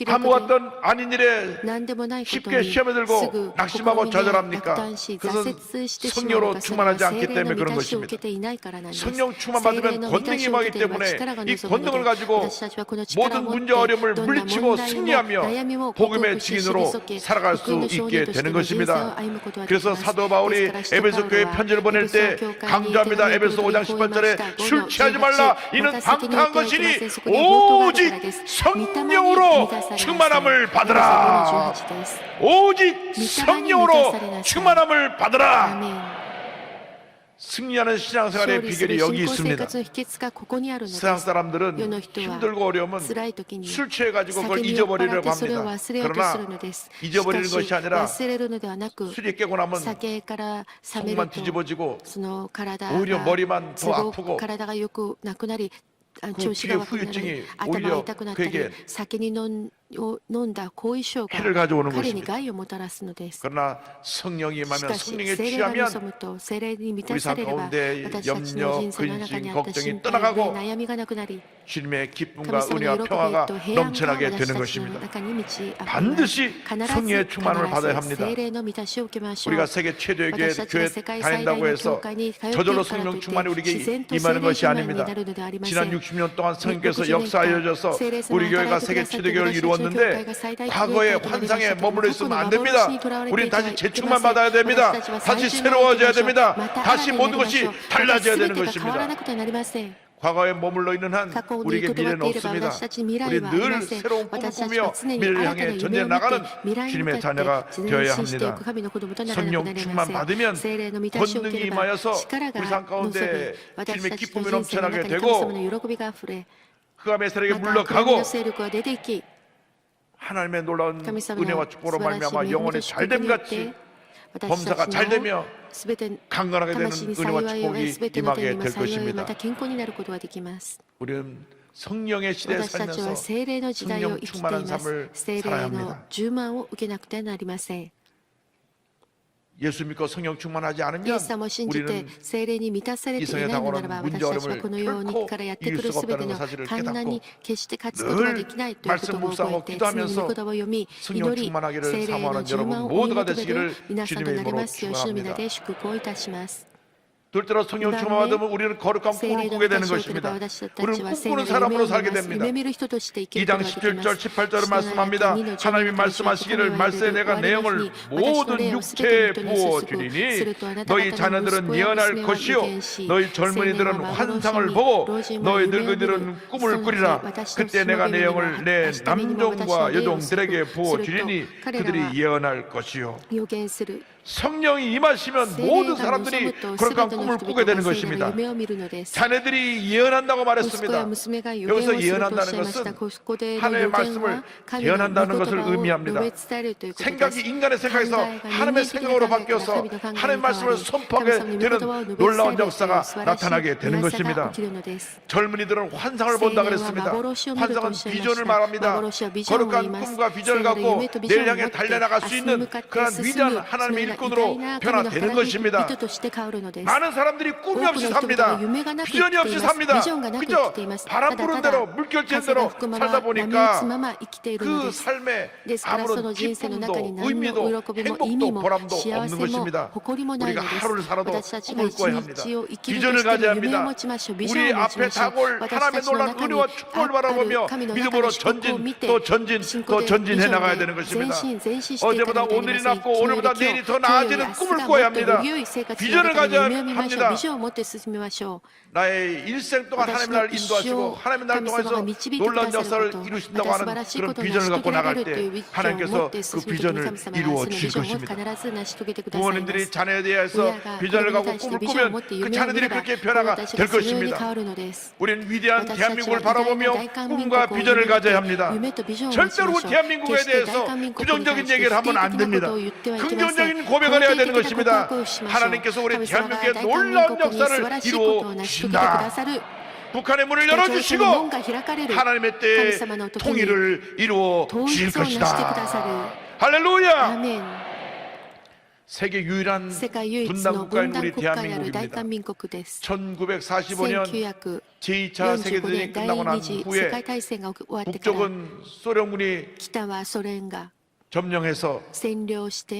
아무것도 아닌 일에 쉽게 시험에 들고 낙심하고 좌절합니까? 그것은 성령으로 충만하지 않기 때문에 그런 것입니다. 성령 충만 받으면 권능이 임하기 때문에 이 권능을 가지고 모든 문제 어려움을 물리치고 승리하며 복음의 증인으로 살아갈 수 있게 되는 것입니다. 그래서 사도 바울이 에베소 교회에 편지를 보낼 때 강조합니다. 에베소 5장 18절에 술 취하지 말라. 이는 방탕한 것이니 오직 성령으로 충만함을 받으라. 오직 성령으로 충만함을 받으라. 승리하는 신앙생활의 비결이 여기 있습니다. 세상 사람들은 힘들고 어려우면 술 취해가지고 그걸 잊어버리려고 합니다. 그러나 잊어버리는 것이 아니라 술이 깨고 나면 속만 뒤집어지고 오히려 머리만 더 아프고 그 뒤에 후유증이 오히려 그에게 해를 가져오는 것입니다. 그러나 성령이 임하면 성령에 취하면 우리 삶 가운데 염려, 근심, 걱정이 떠나가고 주님의 기쁨과 은혜와 평화가 넘쳐나게 되는 것입니다. 반드시 성령의 충만을 받아야 합니다. 우리가 세계 최대의 교회 다닌다고 해서 저절로 성령 충만이 우리에게 임하는 것이 아닙니다. 지난 60년 동안 성령께서 역사하여져서 우리 교회가 세계 최대 교회를 이루었는데 과거의 환상에 머물러 있으면 안 됩니다. 우리는 다시 재충만 받아야 됩니다. 다시 새로워져야 됩니다. 다시 모든 것이 달라져야 되는 것입니다. 과거에 머물러 있는 한 우리에게 미래는 없습니다. 우리 늘 새로운 꿈을 꾸며 미래를 향해 전진해 나가는 주님의 자녀가 되어야 합니다. 성령 충만 받으면 권능이 임하여서 우리 삶 가운데 주님의 기쁨이 넘쳐나게 되고 그가 메시아에게 물러가고 하나님의 놀라운 은혜와 축복으로 말미암아 영혼이 잘됨 같이 범사가 잘되며 강건하게 되는 은혜와 축복이 임하게 될 것입니다. 우리는 성령의 시대에 살면서 성령 충만한 삶을 살아야 합니다. 예수 믿고 성령 충만하지 않으면 우리는 이 성에 다가오는 문제 어려움을 결코 이길 수가 없다는 사실을 깨닫고 늘 말씀 묵상하고 기도하면서 성령 충만하기를 사모하는 여러분 모두가 되시기를 주님의 이름으로 축원합니다. 둘째로 성령 충만 받으면 우리는 거룩한 꿈을 꾸게 되는 것입니다. 우리는 꿈꾸는 사람으로 살게 됩니다. 2장 17절 18절을 말씀합니다. 하나님이 말씀하시기를 말세에 내가 내 영을 모든 육체에 부어 주리니 너희 자녀들은 예언할 것이요 너희 젊은이들은 환상을 보고 너희 늙은이들은 꿈을 꾸리라. 그때 내가 내 영을 내 남종과 여종들에게 부어 주리니 그들이 예언할 것이요. 성령이 임하시면 모든 사람들이 거룩한 꿈을 꾸게 되는 것입니다. 자네들이 예언한다고 말했습니다. 여기서 예언한다는 것은 하나님의 말씀을 예언한다는 것을 의미합니다. 생각이 인간의 생각에서 하나님의 생각으로 바뀌어서 하나님의 말씀을 선포하게 되는 놀라운 역사가 나타나게 되는 것입니다. 젊은이들은 환상을 본다 그랬습니다. 환상은 비전을 말합니다. 거룩한 꿈과 비전을 갖고 내일 향해 달려나갈 수 있는 그런 위대한 하나님의 일꾼으로 변화되는 것입니다. 많은 사람들이 꿈이 없이 삽니다. 비전이 없이 삽니다. 그저 바람 부는 대로 물결치는 대로 살다 보니까 그 삶에 아무런 기쁨도 의미도 행복도 보람도 없는 것입니다. 우리가 하루를 살아도 꿈을 꿔야 합니다. 비전을 가져야 합니다. 우리 앞에 다가올 하나님의 놀라운 은혜와 축복을 바라보며 믿음으로 전진 또 전진 또 전진해 나가야 되는 것입니다. 어제보다 오늘이 낫고 오늘보다 내일이 더 나아지는 꿈을 꿔야 합니다. 비전을 가져야 합니다. 나의 일생 동안 하나님의 나를 인도하시고 하나님의 나를 통해서 놀라운 역사를 이루신다고 하는 그런 비전을 갖고 나갈 때 하나님께서 그 비전을 이루어 주실 것입니다. 부모님들이 자녀에 대해서 비전을 갖고 꿈을 꾸면 그 자녀들이 그렇게 변화가 될 것입니다. 우리는 위대한 대한민국을 바라보며 꿈과 비전을 가져야 합니다. 절대로 대한민국에 대해서 부정적인 얘기를 하면 안 됩니다. 긍정적인 고백을 해야 되는 것입니다. 하나님께서 우리 대한민국에 놀라운 역사를 이루어 주신다. 북한의 문을 열어주시고 하나님의 때에 통일을 이루어 주실 것이다. 할렐루야. 세계 유일한 분단 국가인 우리 대한민국입니다. 1945년 제2차 세계대전이 끝나고 난 후에 북쪽은 소련군이 점령해서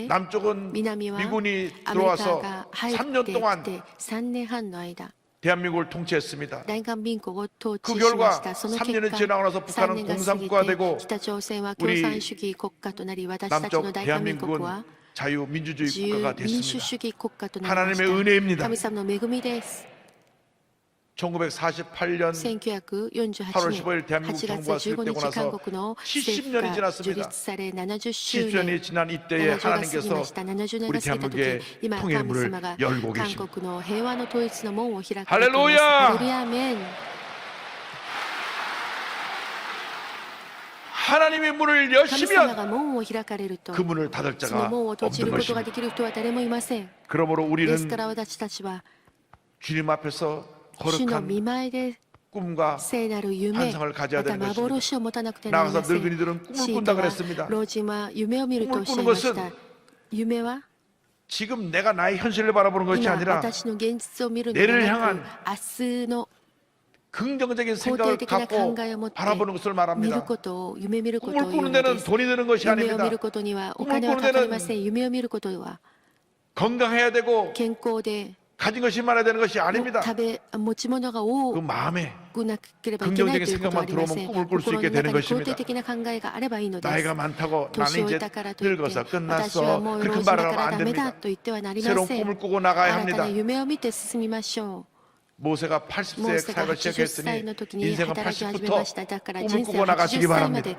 남쪽은 미군이 들어와서 3년 동안 대한민국을 통치했습니다. 그 결과 3년이 지나고 나서 북한은 공산국가가 되고 우리 남쪽 대한민국은 자유민주주의 국가가 됐습니다. 하나님의 은혜입니다. 1948년 8월 15일 대한민국 정부가 수립되고 나서 70년이 지났습니다. 70년이 지난 이때에 하나님께서 우리 대한민국의 통일의 문을 열고 계십니다. 할렐루야! 하나님의 문을 여시면 그 문을 닫을 자가 없는 것입니다. 그러므로 우리는 주님 앞에서 거룩한 꿈과 환상을 가져야 되는 것입니다. 나가서 늙은이들은 꿈을 꾼다 그랬습니다. 꿈을 꾸는 것은 지금 내가 나의 현실을 바라보는 것이 아니라 내를 향한 긍정적인 생각을 갖고 바라보는 것을 말합니다. 꿈을 꾸는 데는 돈이 드는 것이 아닙니다. 꿈을 꾸는 데는 건강해야 되고 가진 것이 많아야 되는 것이 아닙니다. 그 마음에 긍정적인 생각만 들어오면 꿈을 꿀 수 있게 되는 것입니다. 나이가 많다고 나는 이제 늙어서 끝났어 그렇게 말하면 안 됩니다. 새로운 꿈을 꾸고 나가야 합니다. 모세가 80세에 사역을 시작했으니 인생은 80부터 꿈을 꾸고 나가시기 바랍니다.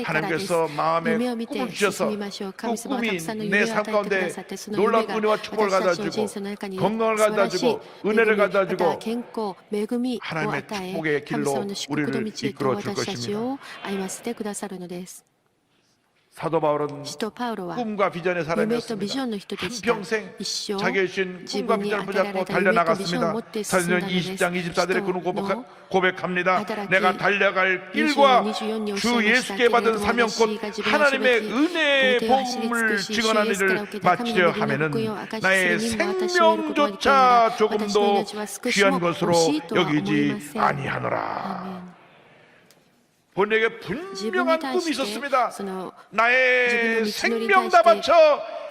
하나님께서 마음에 꿈을 주셔서 그 꿈이 내 삶 가운데 놀라운 은혜와 축복을 가져다주고 건강을 가져다주고 은혜를 가져다주고 하나님의 축복의 길로 우리를 이끌어 줄 것입니다. 사도 바울은 꿈과 비전의 사람이었습니다. 한평생 자기의 주신 꿈과 비전을 붙잡고 달려나갔습니다. 사도행전 20장 24절에 그는 고백합니다. 내가 달려갈 길과 주 예수께 받은 사명 곧 하나님의 은혜의 복음을 증언하는 일을 마치려 하면은 나의 생명조차 조금도 귀한 것으로 여기지 아니하노라. 본에게 분명한 꿈이 있었습니다. 나의 생명 다 바쳐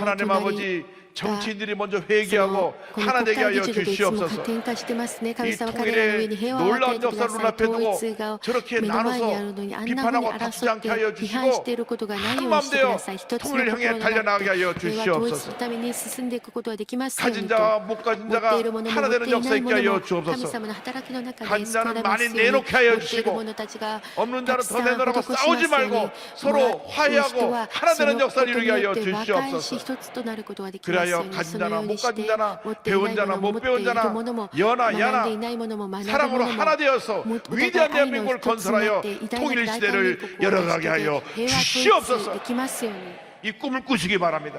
하나님 아버지 정치인들이 먼저 회개하고 하나 되게 하여 주시옵소서. 이 통일의 놀라운 역사를 눈앞에 두고 저렇게 나눠서 비판하고 다투지 않게 하여 주시고 한마음 되어 통일을 향해 달려나가게 하여 주시옵소서. 가진 자와 못 가진 자가 하나 되는 역사 있게 하여 주옵소서. 가진 자는 많이 내놓게 하여 주시고 없는 자는 더 내놓으라고 싸우지 말고 서로 화해하고 하나 되는 역사를 이루게 하여 주시옵소서. 그래야 가진 자나 못 가진 자나 배운 자나 못 배운 자나 여나 야나 사랑으로 하나 되어서 위대한 대한민국을 건설하여 통일 시대를 열어가게 하여 주시옵소서. 이 꿈을 꾸시기 바랍니다.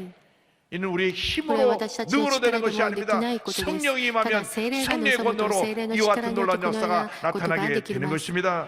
이는 우리의 これは 힘으로 私たちの 능으로 力 되는 で 것이 もでき 아닙니다. ないことです。 성령이 ただ 임하면 聖霊が 성령의 望むと 권노로 聖霊の 이와 力 같은 によって 놀라운 このよう 역사가 なことが 나타나게 でき 되는 ます。 것입니다.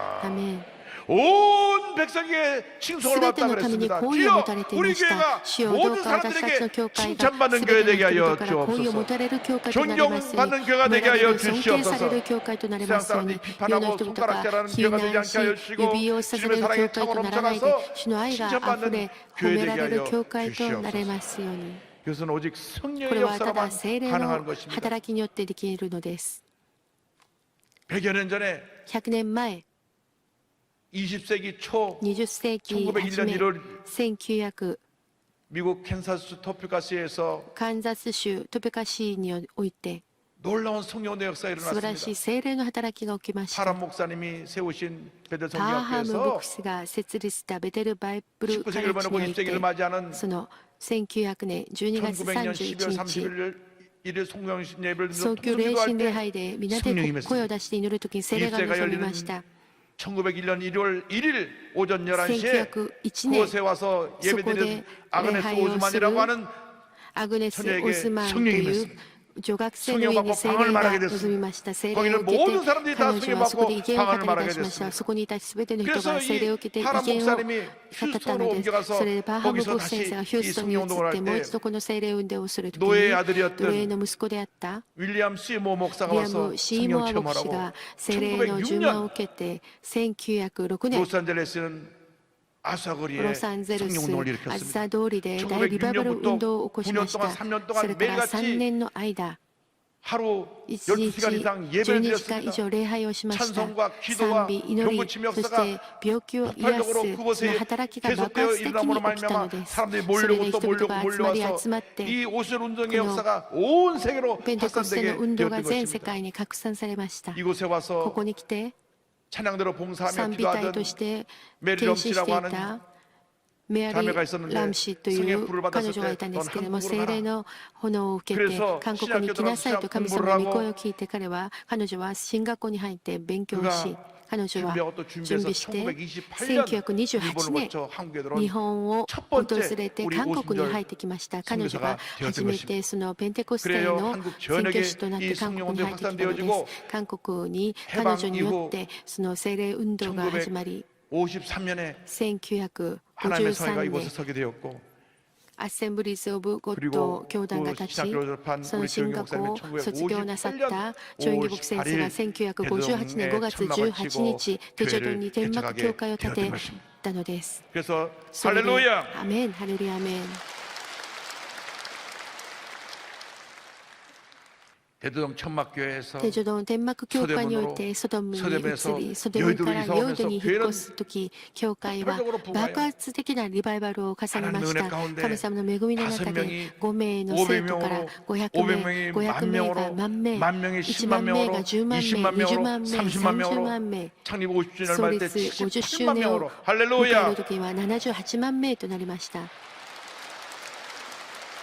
할렐루야. アメン。 온 백성에게 칭송을 すべ 받다 てのために 그랬습니다. 好意を持 주여 たれていま 우리 した。 교회가 主よどう 모든 か私たちの 사람들에게 教会が 칭찬받는 す 교회 べて 되게 の人 하여 々から好意を持 주옵소서. たれる教会となりますように、 존경받는 교회가 되게 誉められ 하여 る尊敬され 주시옵소서. る教会となり 세상 ますように、 사람들이 世の 비판하고 人々が 손가락질하는 非 교회가 되지 難 않게 し 하여 주시고 指をさせ 주님의 る教 사랑에 会と 차고 ならないで、 넘쳐가서 主の愛があふ 칭찬받는 れ褒 교회 めら 되게 れる 하여 教会となれ 주시옵소서. ますように。 그것은 오직 こ 성령의 れはた 역사로만 だ聖霊 가능한 の 것입니다. 働きによってできるのです。 100여 년 전에 100年前、 20세기 초 20世紀初 1901년 め、 1월 1901 미국 캔사스 토피카시에서 カンザス州トペカ市において 놀라운 성령의 역사가 素晴らしい 일어났습니다. 聖霊の働きが起きました 파란 목사님이 세우신 베델 パーハム牧 성경학교에서 師が設立したベテルバイブルカ 19세기를 レッ 보내고 ジにおいて 20세기를 맞이하는 その1900年12月 1900년 12월 31日 31일 송영신 예배를 早 드리고 急霊 통성기도할 神礼 때 拝で皆 성령이 で声を出して祈るときに聖霊が望みました 1901년 1월 1일 오전 11시에 1901年 그곳에 와서 예배드린 소고대 아그네스礼拝を 오즈만이라고 する 하는 アグネス・ 처녀에게 オスマンと 성령이 いう 임했습니다. 女学生の上に聖霊が望みました聖霊を 거기는 受け 모든 て 사람들이 다 彼女はそこで威厳を語 성령을 り 말하게 出しました 됐습니다. そこにいた全ての人 그래서 が聖霊を受けて 이 威 파란 厳を 목사님이 語ったの 휴스턴으로 です 옮겨가서 それでパーハム 거기서 牧師先生が 다시 ヒュー 이 ストンに移 성령운동을 って 할 もう 때 一度この聖霊運動をするとき 노예의 に 아들이었던 奴隷の息子であった 윌리엄 시모 목사가 リア 와서 ム・シーモ 성령 ア牧師 체험하라고 が聖霊の順番を 1906년 受けて1906年 로스앤젤레스는 아사거리에 ロサンゼルス 성령운동을 アズ 일으켰습니다. サ通りで大リバイバル運動を起こしました 9年동안 それから 매일같이 3年の間 하루 1 12시간 日 이상 예배를 12時間以 드렸습니다. 上礼拝をしました 찬송과 기도와 賛美祈り 병고침 そし 역사가 て病気を癒す 폭발적으로 その 그곳에 働きが爆 계속되어 発的 일어남으로 に起きたの 말미암아 です 사람들이 それ 몰려오고 で 또 人々 몰려오고 が集まり 몰려와서 集まって 이 오순 운동의 그노 역사가 온 세계로 ペンテコステ 확산되게 の運動が 되었던 全世 것입니다. 界に拡散されました 이곳에 こ 와서 こに来て 찬양대로 봉사하며 賛美隊 기도하던 として献 메리 身してい 럼씨라고 하는 たメアリ 자매가 ー・ 있었는데 ラム氏とい 성의 う 불을 彼 받았을 女がい 때 たんですけれど 넌 も 한국으로 聖霊 가라. の炎を受けて 그래서 韓国に来なさいと神様の御声を聞いて彼女は進学校に入って勉強をし 彼女は 준비하고 또 準 준비해서 備して 1928년 1928 일본을 年 거쳐 한국에 들어온 日本を 첫 訪 번째 れて 우리 韓国に 오순절 入ってきました彼女が 선교사가 初 되었던 めてそのペンテコステ 그래요 の 한국 宣 전역에 教師となって 이 韓国 성령 に入ってきたので 확산되어지고 す韓国に彼女によってその聖霊運動が始まり 53년에 1953 하나님의 성회가 年 이곳에 서게 되었고 アッセンブリーズ・オブ・ゴッ 그리고 ド教団が 그 立ち 신학교를 졸업한 その 우리 進 조영기 学を 목사님이 卒業なさったチョンギ牧先生が 1958년 1958年5月18日テジョドンに天幕教会を建てたのです 그래서 それで 할렐루야 アメンハレルヤアメン 대도동 천막교회에서 テジョドン天幕教会においてソドムに移りソドムからヨードに引っ越す時教会は爆発的なリバイバルを重ねました神様の恵みの中で5名の生徒から500名500名が万名1万名が10万名20万名30万名 창립 50주년을 創 맞을 立 때 50周 78만 年を 명으로 迎える 할렐루야 時は78万名となりました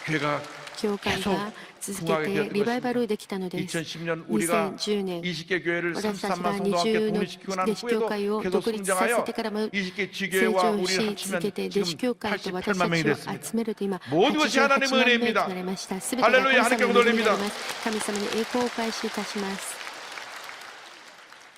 교회가 教会が続けてリバイバルできたのです 2010년 우리가 2010年 20개 교회를 私たちが 33만 성도와 함께 20の 독립시키고 난 弟子教会 후에도 を 계속 独立させ 성장하여 てからも 20개 成 지교회와 長 우리를 し 합치면 続けて弟子 지금 教会と私 88만 た 명이 ちを 됐습니다. 集めると今 모든 것이 88 하나님의 万名と 은혜입니다. なりましたすべてが 할렐루야 神様 하나님께 の恵みであ 올립니다. ります神様に栄光をお返しいたします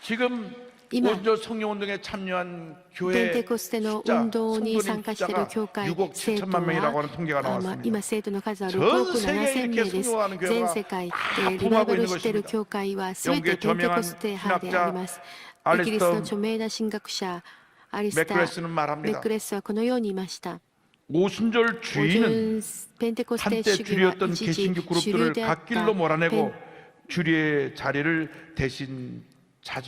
지금 이마. 원조 성령운동에 참여한 ペン 교회 テコステの 숫자, 運動に 성도님 参加している 숫자가 教会 6억 生徒 7천만 명이라고 は 하는 통계가 今 나왔습니다. 生徒の数は6 전 億 세계에 7千 이렇게 名です 성공하는 全 교회가 世界 다 リバイバ 부흥하고 ル 있는 している 것입니다. 教会はすべて 영국의 ペンテコ 저명한 ステ派であります 신학자 イギリスの著名な神学者アリスタ 맥크레스는 ー・ 말합니다. メックレスはこのように言いました 오순절 주의는 ペンテコステ 한때 主義は 주류였던 一時 개신교 主流 그룹들을 であっ 갓길로 た 몰아내고 주류의 자리를 대신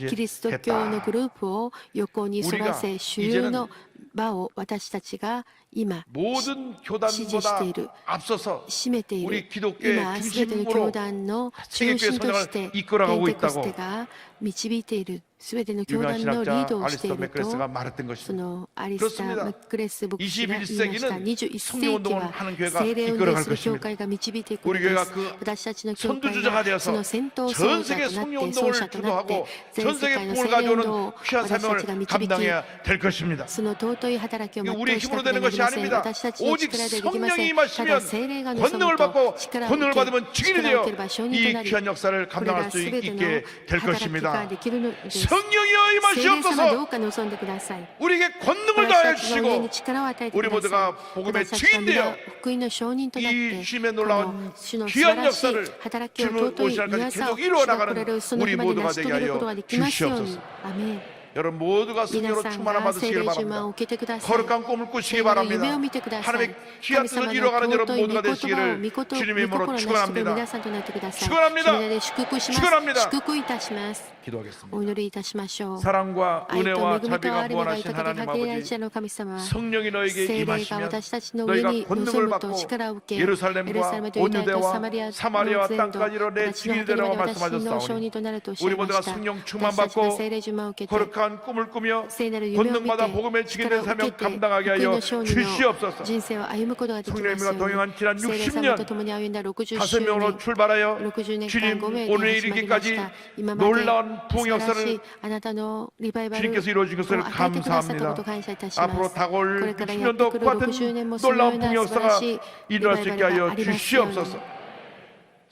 キリスト教の 차지했다. グループを横に反らせ主流の場を私たちが今 모든 支持し 교단보다 ている 앞서서 占めてい 우리 る 기독교의 今すべての教 중심으로 団の 세계 中 교회 心として 성장을 ペ 이끌어가고 ンテコス 있다고 テが導いているすべての教 유명한 団のリード 신학자 をしてい 알리스터 る 맥크레스가 と 말했던 そ 것입니다. のアリスター・ 그렇습니다. マックレス牧師が言いました 21 21世紀 성령운동을 は 하는 교회가 聖霊を運 이끌어갈 営する教 것입니다. 会が導いていくの 우리 で 교회가 す 그 私たちの教会 선두주자가 が 되어서 その先頭 전 走者 세계 となって 성령운동을 走者となって 주도하고 全 전 世 세계 界の 복을 聖霊運動 가져오는 を 귀한 私たちが 사명을 導き 감당해야 될 것입니다. その尊い働きを全 우리 うしな 힘으로 けれ 되는 ばなり 것이 ません 아닙니다. 私たちの 오직 力でできませ 성령이 んただ 임하시면 聖霊が望 권능을 むと 받고 力を 권능을 受け 받으면 증인이 力を 되어 受ければ証人と 이 なり 귀한 역사를 これが 감당할 수 全ての 있게 될 働きが 것입니다. できるのです 성령이여 聖霊様ど 임하시옵소서. うか望んでください 우리에게 권능을 私 다하여 たちの上に 주시고 力を与えて 우리 くださ 모두가 い 복음의 私たちが皆 증인되어 福音の証人となって 이 주님의 こ 놀라운 の主の素晴 귀한 らしい 역사를 働きを 주님을 尊い 오실 皆 날까지 さを 계속 主が来られ 이루어나가는 るその 우리 日まで 모두가 成し遂 되게 げること 하여 ができますように 주시옵소서. アメン 여러분 모두가 성령으로 皆さん 충만함 が聖 받으시기를 霊充満 바랍니다. を受けてください。 거룩한 꿈을 꾸시기 聖なる夢 바랍니다. を見てください。 하나님의 기한 뜻을 이뤄가는 여러분 모두가 되시기를 주님의 이름으로 축원합니다. 皆さんとなってください。 축원합니다. 主の名で祝福します。 축원합니다. 祝福いたします。 기도하겠습니다. お祈りいたしましょう。 사랑과 愛と 은혜와 恵みと 자비가 ありのが 무한하신 豊かで 하나님 限られ 아버지 ちゃの神様。 성령이 너에게 聖霊が 임하시면 私たちの上 너희가 に臨 권능을 むと 받고 力を受け、 예루살렘과 とユダヤと 온 サマリ 유대와 ア 사마리아와 の全土 땅까지로 내 私の 증인이 果てま 되라고 で私の証 말씀하셨사오니 人となるとおっしゃ 우리 いま 모두가 した。 성령 私 충만 たちが 받고 聖霊充満を受けて 거룩한 꿈을 꾸며 聖なる夢を見て 권능받아 복음의 증인된 力を受 사명 けて 감당하게 福音 하여 の証人の 주시옵소서. 人生を歩むことができますよ 성령님과 う 동행한 지난 に聖霊様と 60년 共に歩んだ60 다섯 周 명으로 年 출발하여 60年間 주님 5名で 오늘 始まりまし 이르기까지 た。今まで 놀라운 부흥 素晴らしい 역사를 あなたのリバイバル 주님께서 이루어진 を 것을 与えてくださったこと 감사합니다. を感謝いたします。 앞으로 こ 다가올 れからやって 60년도 くる 똑같은 60年もそのよう 놀라운 な 부흥 素晴ら 역사가 しいリ 일어날 バ 수 イバ 있게 ルが 하여 ありますように 주시옵소서.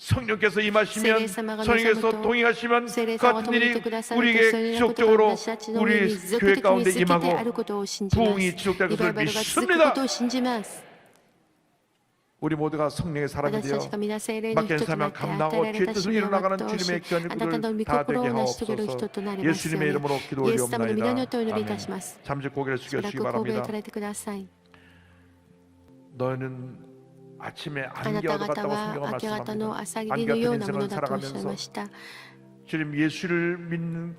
성령께서 임하시면聖霊様が 성령께서 望むと 동행하시면 聖霊 그 様が 같은 共にい 일이 てくださると 우리에게 そういうことが 지속적으로 私たちの上 우리 に持続 교회 的に 가운데 続けてあ 임하고 ることを信じま 부흥이 す。 지속될 リバイ 것을 バルが続く 믿습니다. ことを信じます。 우리 모두가 성령의 사람이 私 되어 たちが皆聖霊の 맡긴 人となっ 사명 て与え 감당하고 られ 주의 た 뜻을 使命を 이뤄나가는 全うし 주님의 귀한 あなたの御 일들을 다 心 되게 を成し遂げる 하옵소서. 人となりますよう 예수님의 に 이름으로 イエス様の皆によ 기도 ってお祈りいた 올리옵나이다. します。 잠시 고개를 しばら 숙여주시기 く神戸を 바랍니다. 捉えてください。 너는 아침에 あなた 안개와도 方 같다고 は 성경은 明け方の 말씀합니다. 朝霧 안개 のよう 같은 なもの 인생을 だとおっしゃい 살아가면서 ました。 주님 예수를 믿는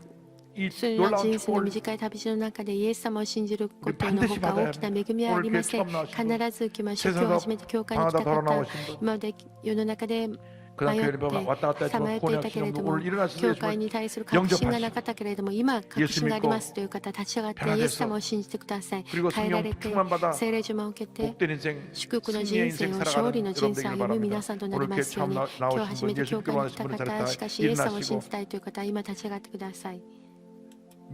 이 そのような 놀라운 人生の 축복을 短い旅路の中でイエス様を信じることの 반드시 ほか 받아야 大きな恵みはありません。 오늘 교회 처음 나오신 必ず受けましょう。 세상에서 今日初めて教会に来た 방황하다 돌아 方、 나오신 분 今まで世の中で 그다음 迷っ 교회를 보면 왔다 갔다 てさま 했지만 よっていたけれ 고뇌하시는 ど 분 も 오늘 일어나셔서 教会 예수님을 に対する確信が 영접하시고 なかったけれども今確信がありますという方立ち上がってイエス様を信じてください。 그리고 変えら 성령 れて 충만받아 聖霊充満を受けて 복된 인생 祝福の 승리의 人 인생 生を勝利 살아가는 の人生を 여러분들이길 歩む 바랍니다. 皆さんとなり 오늘 ま 교회 すよう 처음 に今日 나오신 初め 분 て 예수 教会 믿기만 に来た 하신 분은 方しか 다 しイエス様を信 일어나시고 じたいという方今立ち上がってください。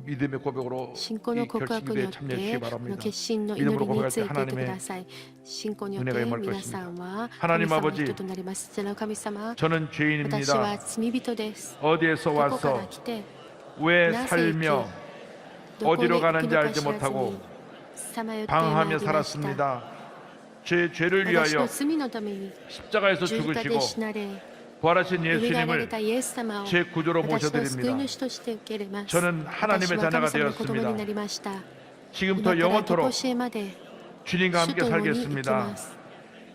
믿음의 고백으로 信仰 이 の告白によ 결심에 って 참여하시기 この 바랍니다. 決心の祈りについていてください。信仰によって皆さんは神 하나님 様の 아버지 人となります。その神様、 저는 私は 죄인입니다. 罪人です。 어디에서 どこから 와서 来て 왜 なぜ 살며 どこに 어디로 行く 가는지 のか 알지 知らず 못하고 にさまよってまいり 방황하며 ました。 살았습니다. 제 죄를 私の 위하여 罪のために 십자가에서 十字架 죽으시고 で死なれ、 부활하신 よみがえられ 예수님을 たイエス様を 제 구조로 私の救い 모셔드립니다. 主として受け入れます。 저는 하나님의 私は 자녀가 神様の子供にな 되었습니다. りました。 지금부터 今から 영원토록 常しえまで 주님과 主 함께 と共に生き 살겠습니다. ます。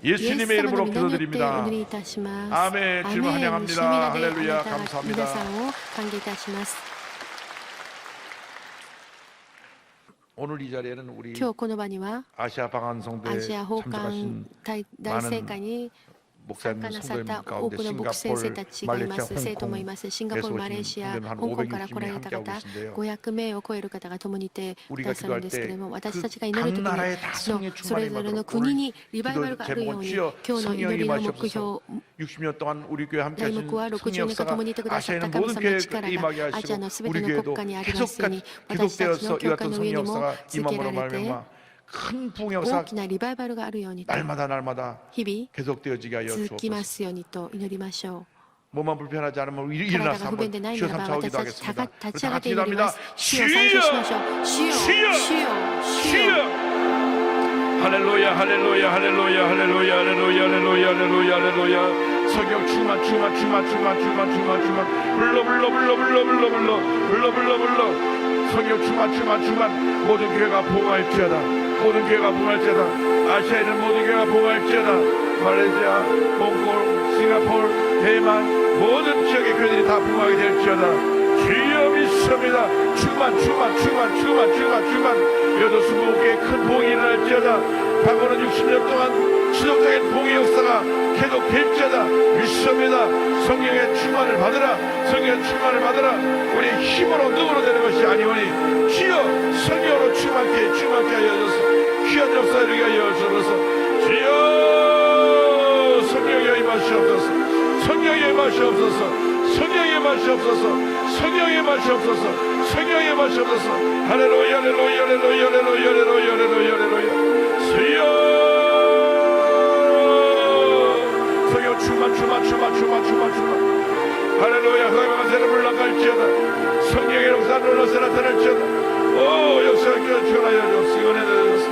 예수님의 이름으로 イエス様の皆によってお 기도드립니다. 祈りいたします。 아멘. 주님 アーメン 환영합니다. 主の皆で 할렐루야. あなた 감사합니다. 皆さんを歓迎いたします。 오늘 이 자리에는 우리 今日この場には 아시아 방한성대에 アジア訪韓 참석하신 大聖会に参 목사님 加なさっ 성도님 た多 가운데 くの牧師先生 싱가포르, たちがいま 말레이시아, す。生徒もいます。シンガポール、マレーシア、 홍콩, 香港から来られた 560명이 方 함께하고 계신데요. 500名を超える方が共にいてく 우리가 ださるん 기도할 ですけれども、 때 私たちが祈る 각 時 나라에 に 다 そ 성령의 のそれ 충만이 ぞれの 임하도록 国 오늘 にリバイバルがあるよう 제목은 に 주여 今日の祈 성령이 りの目標 임하시옵소서. 60년 동안 우리 교회 함께 題 하신 目は60 성령 年間共にいてくださっ 역사가 た 아시아의 神 모든 様の 교회에 力 임하게 がアジア 하시고 のすべて 우리 の 교회도 国家にありますように 계속 私たちの 기독되어서 이 教会 같은 の 성령 上にも 역사가 続け 임함으로 られて 말미암아 큰 부흥 大 역사 きなリバイバルがあるようにと 날마다 日々 계속되어지게 하여 続きま 주옵소서. すようにと祈りましょう。 몸만 불편하지 않으면 体 일어나서 が不便で 한번 ない 주여 なら 삼 ば 차고 私たち 기도하겠습니다. 立ち上がって 우리 다 祈りま 같이 す。主よ賛美しましょう。主よ、主よ、主よ。 할렐루야 할렐루야 할렐루야 할렐루야 할렐루야 할렐루야 할렐루야 할렐루야 성령 충만 충만 충만 충만 충만 충만 충만 불러 불러 불러 불러 불러 불러 불러 불러 불러 성령 충만 충만 충만 모든 교회가 봉할지어다 모든 교회가 봉할지어다 아시아에 있는 모든 교회가 봉할지어다 말레이시아 홍콩 싱가포르 대만 모든 지역의 교회들이 다 봉하게 될지어다 주여 믿습니다. 충만 충만 충만 충만 충만 충만 여도수 무교에 큰 봉이 일어날지어다. 과거는 60년 동안 지속적인 봉의 역사가 계속될지어다. 믿습니다. 성령의 충만을 받으라. 성령의 충만을 받으라. 우리 힘으로 능으로 되는 것이 아니오니 주여 성령으로 충만케 하여 주소서. 귀한 역사 이루게 하여 주소서. 주여 성령의 임하시 없소서. 성령의 임하시 없소서. 성령의 맛이 없어서 성령의 맛이 없어서 성령의 맛이 없어서 할렐루야 할렐루야 할렐루야 할렐루야 할렐루야 할렐루야 할렐루야 주여 성령 충만 충만 충만 충만 충만 충만 할렐루야 허영한 새를 물러갈지어다 성령의 역사 눌러서 나타날지어다 오 역사를 껴주하여 주옵소서 은혜를 주옵소서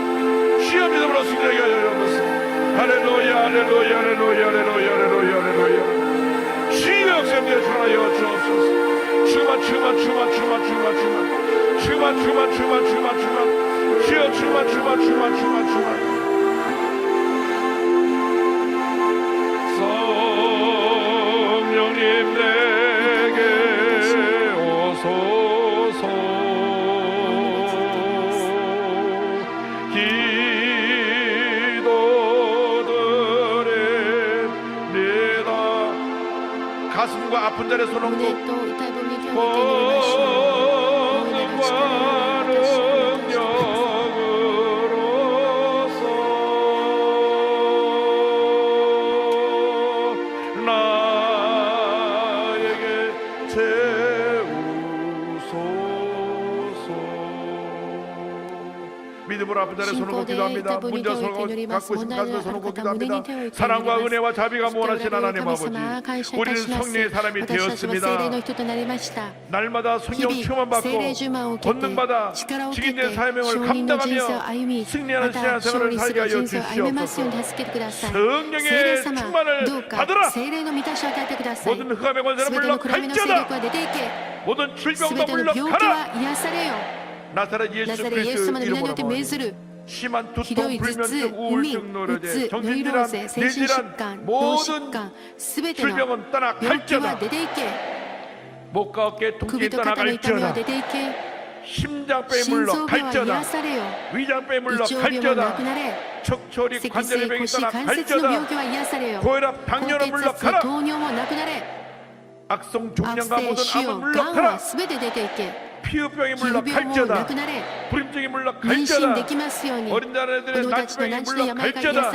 주여 믿음으로 승리하게 하여 주옵소서 할렐루야 할렐루야 할렐루야 할렐루야 할렐루야 할렐루야 주여 역사에 전하여 주옵소서. 충만 충만 충만 충만 충만 충만 충만 주여 주만 성령님 내게 오소서 기도드립니다. 가슴과 아픈 자리에 손 얹고 胸と痛い部分に手を置いて祈りましょう。大いなる力を私に渡して믿음으로 아픈 자리에 손을 얹고 기도합니다. 문제 갖고 있으면 가슴에 손을 얹고 기도합니다. 사랑과 은혜와 자비가 무한하신 하나님 아버지, 우리는 성령의 사람이 되었습니다. 날마다 성령 충만 받고 권능받아 증인된 사명을 감당하며 승리하는 신앙생활을 살게 하여 주시옵소서. 성령의 충만을 받으라. 모든 흑암의 권세를 물러갈지어다. 모든 질병도 물러가라. 나사렛 예수 그리스도의 이름으로 심한 두통, 불면증, 우울증, 노려제, 정신질환, 뇌질환 모든 질병은 떠나갈지어다. 목과 어깨 통증이 떠나갈지어다. 심장병이 물러갈지어다. 위장병이 물러갈지어다. 척추리 관절의 병이 떠나갈지어다. 고혈압, 당뇨는 물러가라. 악성 종양과 모든 암은 물러가라. 피부병이 물러갈지어다. 불임증이 물러갈지어다. 어린 자녀들의 난치병이 물러갈지어다.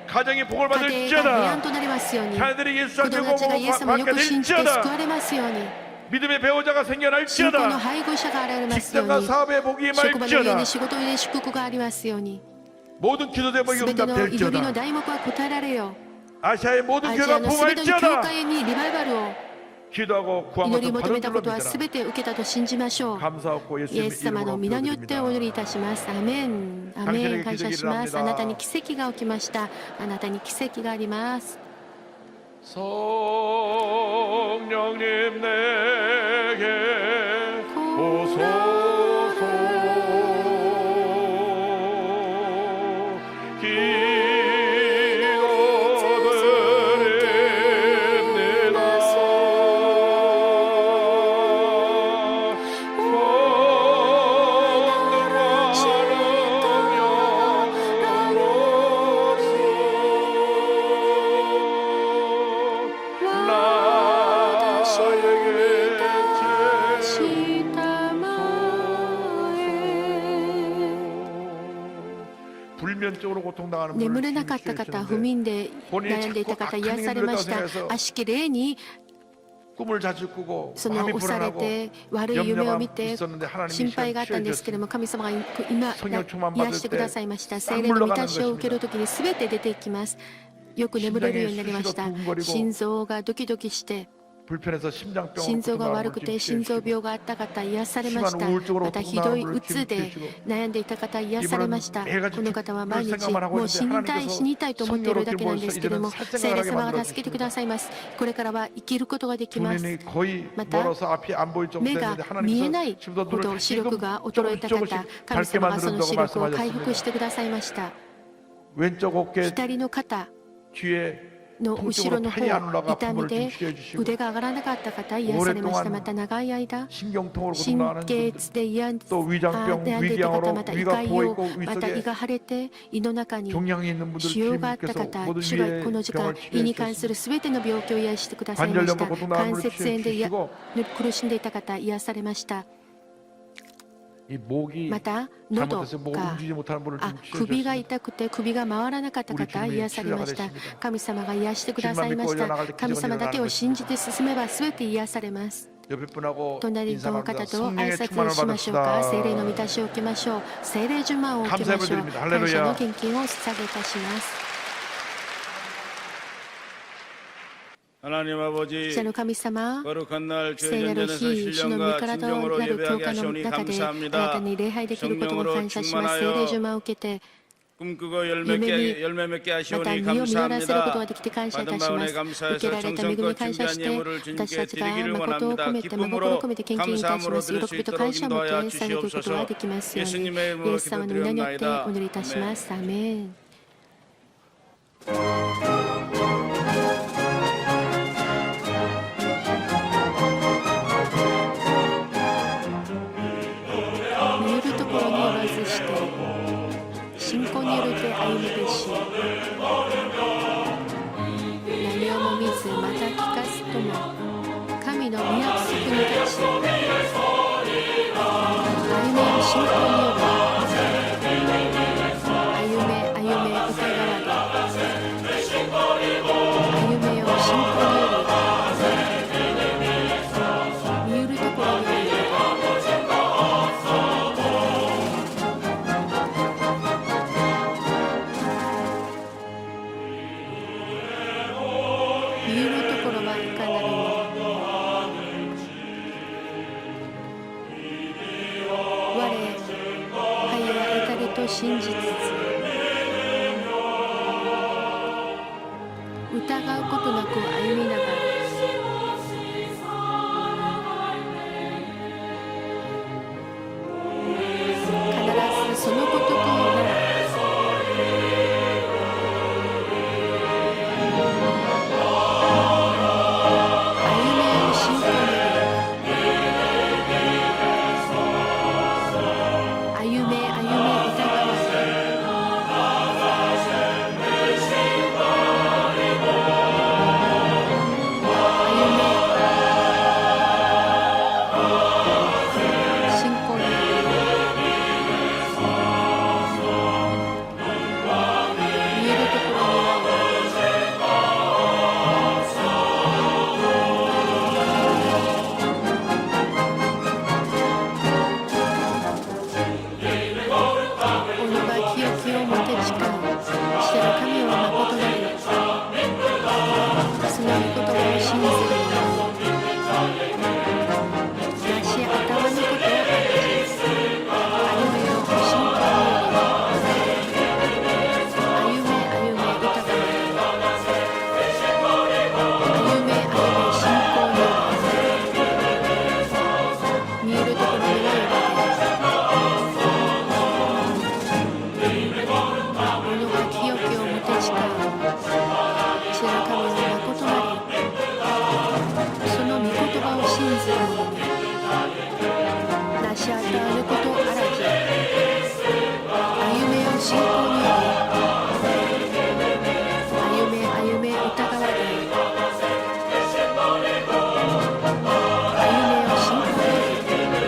가정이 복을 받을지어다. 자녀들이 예수 안에 오고 받게 될지어다. 믿음의 배우자가 생겨날지어다. 직장과 사업의 복이 임할지어다. 모든 기도 제목이 응답될지어다. 아시아의 모든 교회가 부흥할지어다. 기도하고 구한 것을 받을 줄로 믿으라. 감사하고 イエス様の皆によってお祈りいたします。アメン。アメン。感謝します。あなたに奇跡が起きました。あなたに奇跡があります。 성령님 내게 오소서. 불면증으로 고통당하는 眠れなかった方、不眠で悩んでいた方、癒されました。悪しき霊に 꿈을 자주 꾸고 その 마음이 押され 불안하고 て悪い夢を見て 있었는데 하나님이 心配があったんですけれども、神様が今癒してくださいました。聖霊の満たしを受けるときに全て出ていきます。よく眠れるようになりました。心臓がドキドキして 불편해서 심장병 心臓が悪くて心臓病があった方癒されました。またひどいうつで悩んでいた方癒されました。この方は毎日もう死にたいと思っているだけなんですけれども、聖霊様が助けてくださいます。これからは生きることができます。また目が見えないほど視力が衰えた方、神様がその視力を回復してくださいました。左の肩の後ろの方、痛みで腕が上がらなかった方、癒されました。また長い間、神経痛で悩んでいた方、また胃潰瘍、また胃が腫れて胃の中に腫瘍があった方、主がこの時間、胃に関するすべての病気を癒してくださいました。関節炎で苦しんでいた方、癒されました。また喉が首が痛くて首が回らなかった方、癒されました。神様が癒してくださいました。神様だけを信じて進めば全て癒されます。隣の方と挨拶しましょうか。聖霊の満たしを受けましょう。聖霊順番を受けましょう。感謝の献金を捧げいたします。 하나님 아버지 主の神様、 거룩한 날 聖なる 죄전전에서 日、主の御 신령과 体 진정으로 なる教 예배하게 会の 하시오니 中であなた 감사합니다. に礼拝できることを感謝します。聖霊順番を受けて 꿈꾸고夢열매 맺게 また 하시오니 実を実らせること 감사합니다. ができて感謝いた 받은 しま 바운에 す。受け 감사해서 られた恵み 정성껏 に感謝 준비한 して、 예물을 私 주님께 たちが 드리기를 誠を込 원합니다. めて、誠を 기쁨으로 込めて献金いたしま 감사함으로 す。 드릴 喜 수 びと 있도록 感謝を持って 인도하여 捧げることができますように。 주시옵소서. 예수님의 イ 이름으로 エス様の皆によって 기도드리옵나이다. お祈りいたします。アーメン。見えるところにおらずして、信仰によるて歩むべし。何をも見ずまた聞かずとも、神の御約束に立ち、歩める信仰による。歩め歩め疑われ。歩めよ信仰による。見えるところにおる。見えるところはいかなるも。我、はや得たれと信じつつ、疑うことなく歩みながら、必ずそのこととなる。歩めよ信仰により。歩め疑わず。信仰により。見えるところには己が清きをもて誓う。してる神は誠なり。その御言葉を信ずる者。なし頭のことをあらじ。歩めよ信仰により。歩め歩め疑われ。歩め歩め信仰により。見えるところにはよられ。者が清きをもて誓う。知ら神は誠なり。その御言葉を信ずる者に。なしあたることあらじ。歩めよ信仰により。歩め歩め疑われ。歩めよ信仰により。見えるところにあるだけ。歩めよ信仰により。歩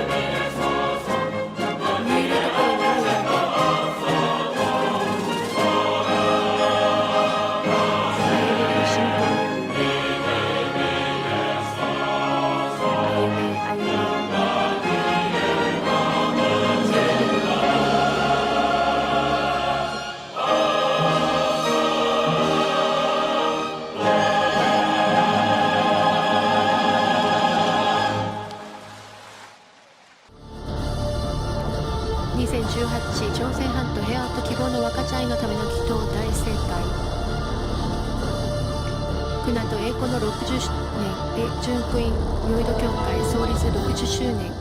め歩め。2018朝鮮半島平和と希望の分かち合いのための祈祷大盛会。苦難と栄光の60年純福音ヨイド教会創立60周年。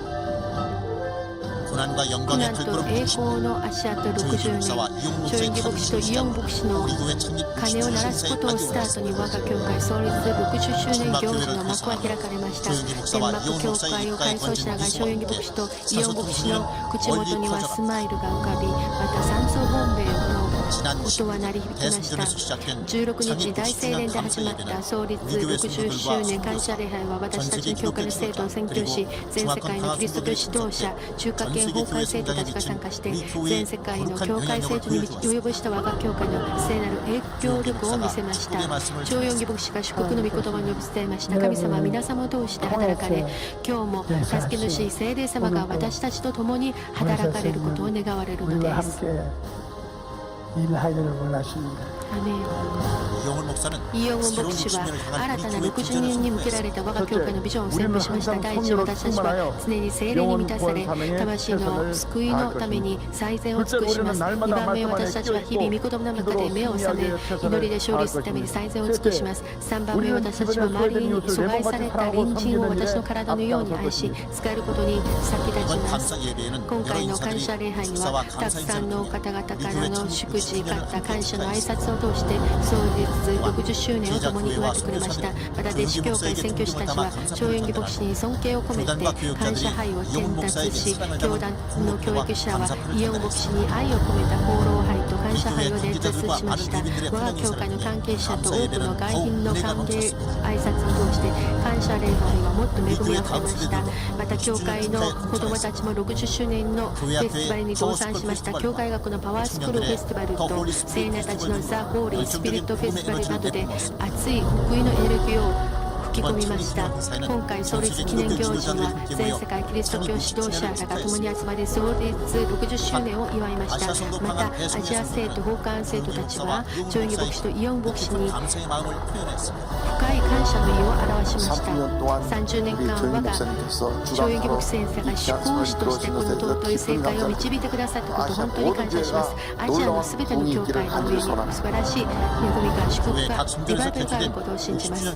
고난과 苦 영광의 難と 불꽃을 栄 붙이시고 光の足跡 조윤기 60 목사와 年。 이용 小 목사의 園義牧師とイオン牧師の 우리 교회 창립 鐘を鳴らすことをスタートに我が教会創立60周年行事の幕は開かれました。天幕教会を改装しながら小園義牧師とイオン牧師の口元にはスマイルが浮かび、また山荘本米の 지난 音は鳴り響きました。 대승전에서 시작된 16日 창립 大聖 60주년 殿で始まっ 감사 た 예배는 創立 우리 교회 60周年感謝礼拝は私たちの教会の生徒を宣教し、全世界のキリスト教指導者、中華圏崩壊生徒たちが参加して、全世界の教会生徒に及ぼした我が教会の聖なる影響力を見せました。長四義牧師が祝福の御言葉を述べ伝えました。神様は皆様を通して働かれ、今日も助け主聖霊様が私たちと共に働かれることを願われるのです。 일하기를 원하십니다. アメン。 イヨン牧師は新たな60年に向けられた我が教会のビジョンを宣布しました。第一、私たちは常に聖霊に満たされ、魂の救いのために最善を尽くします。2番目、私たちは日々御言葉の中で目を覚め、祈りで勝利するために最善を尽くします。3番目、私たちは周りに阻害された隣人を私の体のように愛し、使えることに先立ちます。今回の感謝礼拝には、たくさんの方々からの祝辞方、感謝の挨拶を通して創立60周年を共に祝ってくれました。また弟子教会宣教師たちは長遠義牧師に尊敬を込めて感謝杯を伝達し、教団の教育者はイヨン牧師に愛を込めた功労杯と感謝杯を伝達しました。我が教会の関係者と多くの外賓の歓迎挨拶を通して感謝礼拝はもっと恵みあふれました。また教会の子どもたちも60周年のフェスティバルに同参しました。教会学のパワースクールフェスティバルと青年たちのザ・ホーリースピリットフェスティバルなどで熱い福音のエネルギーを吹き込みました。今回創立記念行事は全世界キリスト教指導者らが共に集まり創立60周年を祝いました。またアジア生徒、訪韓生徒たちは長遠義牧師とイヨン牧師に深い感謝の意を表しました。30年間我が長遠義牧先生が主講師としてこの尊い正解を導いてくださったことを本当に感謝します。アジアのすべての教会の上に素晴らしい恵みが祝福がリバイバルがあることを信じます。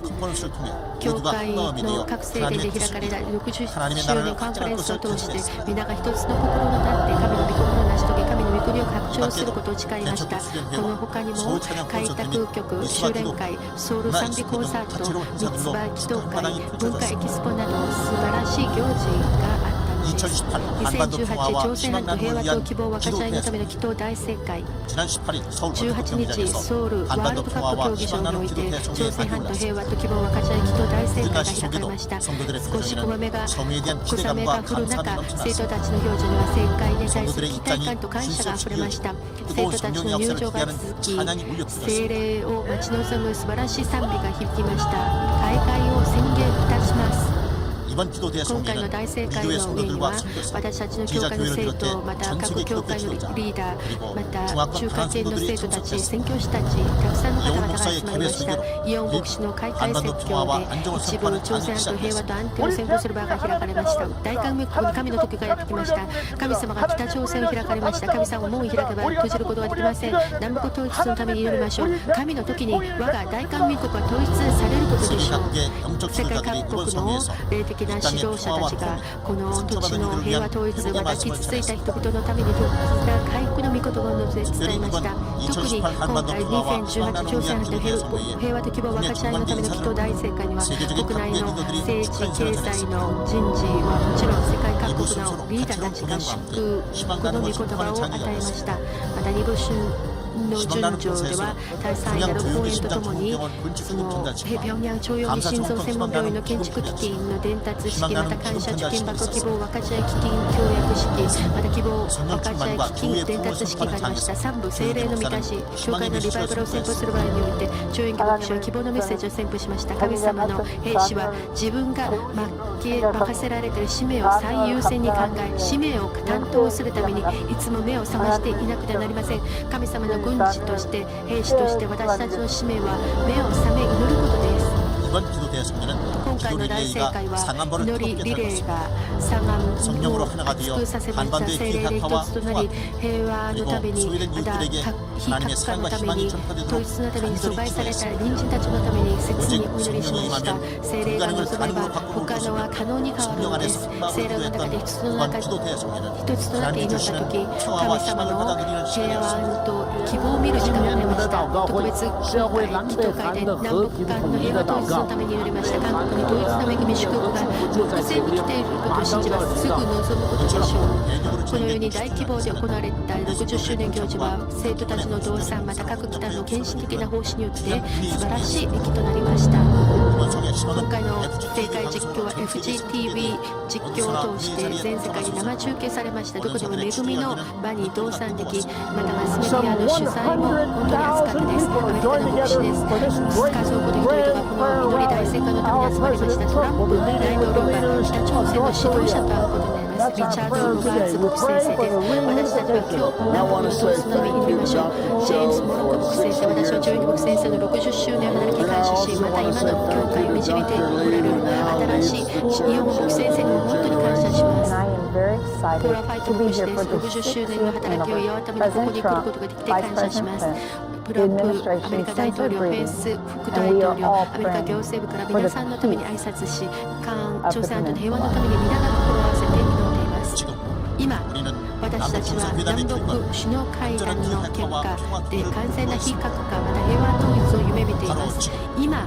教会の各聖殿で開かれた60周年カンファレンスを通して皆が一つの心の立って神の御心を成し遂げ神の御国を拡張することを誓いました。この他にも開拓局、修練会、ソウル賛美コンサート、ミツバ祈祷会、文化エキスポなど素晴らしい行事があったのです。2018朝鮮半島平和と希望分かち合いのための祈祷大盛会、18日ソウルワールドカップ競技場において朝鮮半島平和と希望分かち合い祈祷大盛会が開かれました。少し小雨が降る中、生徒たちの表情には盛会に対する期待感と感謝があふれました。生徒たちの入場が続き、聖霊を待ち望む素晴らしい賛美が響きました。開会を宣言いたします。今回の大盛会の上には私たちの教会の生徒、また各教会のリーダー、また中華圏の生徒たち、宣教師たち、たくさんの方々が集まりました。イヨン牧師の開会説教で一部朝鮮半島平和と安定を宣言する場が開かれました。大観目に神の時がやってきました。神様が北朝鮮を開かれました。神様は門を開けば閉じることができません。南北統一のために祈りましょう。神の時に我が大韓民国は統一されることでしょう。世界各国の霊的な指導者たちがこの土地の平和統一、また傷ついた人々のために回復の御言葉を伝えました。特に今回2018朝鮮半島平和と希望分かち合いのための祈祷大盛会には国内の政治経済の人事はもちろん世界各国のリーダーたちが祝福の御言葉を与えました。また2部春の順序では大祭なる公演とともにその平壌徴用に心臓専門病院の建築基金の伝達式、また感謝貯金箱希望分かち合い基金協約式、また希望分かち合い基金伝達式がありました。3部聖霊の満たし、教会のリバイバルを宣布する場合において長遠義牧師は希望のメッセージを宣布しました。神様の兵士は自分が任せられている使命を最優先に考え、使命を担当するためにいつも目を覚ましていなくてはなりません。神様の軍事として兵士として私たちの使命は目を覚め祈ることです。今回の大盛会は祈りリレーが三安を熱くさせました。聖霊で一つとなり平和のために、また非核化のために、統一のために阻害された隣人たちのために切にお祈りしました。聖霊が望めば不可能は可能に変わるのです。聖霊の中で一つとなって祈った時、神様の平和と希望を見る時間がありました。特別教会祈祷会で南北間の平和統一のために祈りました。韓国に統一の恵み祝福が目前に来ていることを信じます。すぐ望むことでしょう。このように大規模で行われた60周年行事は生徒たちの動産、また各機関の献身的な奉仕によって素晴らしい益となりました。今回の正解実況は FGTV 実況を通して全世界に生中継されました。どこでも恵みの場に動産でき、またマスメディアの取材も本当に熱かったです。アメリカの牧師です。数多くの人々がこの祈り大盛会のために集まりました。トランプ大統領が北朝鮮の指導者と会うことになります。リチャード・ロバーツ牧師先生です。私たちは今日南北のソースのみに見ましょう。ジェームズ・モロック牧師先生、私はジョイン牧師先生の60周年を働き感謝し、また今の教会を導いておられる新しい日本牧師先生にも本当に感謝します。ポーラ・ファイト牧師です。60周年の働きを祝うためにここに来ることができて感謝します。トランプアメリカ大統領、ペンス副大統領、アメリカ行政部から皆さんのために挨拶し、朝鮮半島の平和のために皆が心を合わせて祈っています。今、私たちは南北首脳会談の結果で完全な非核化、また平和統一を夢見ています。今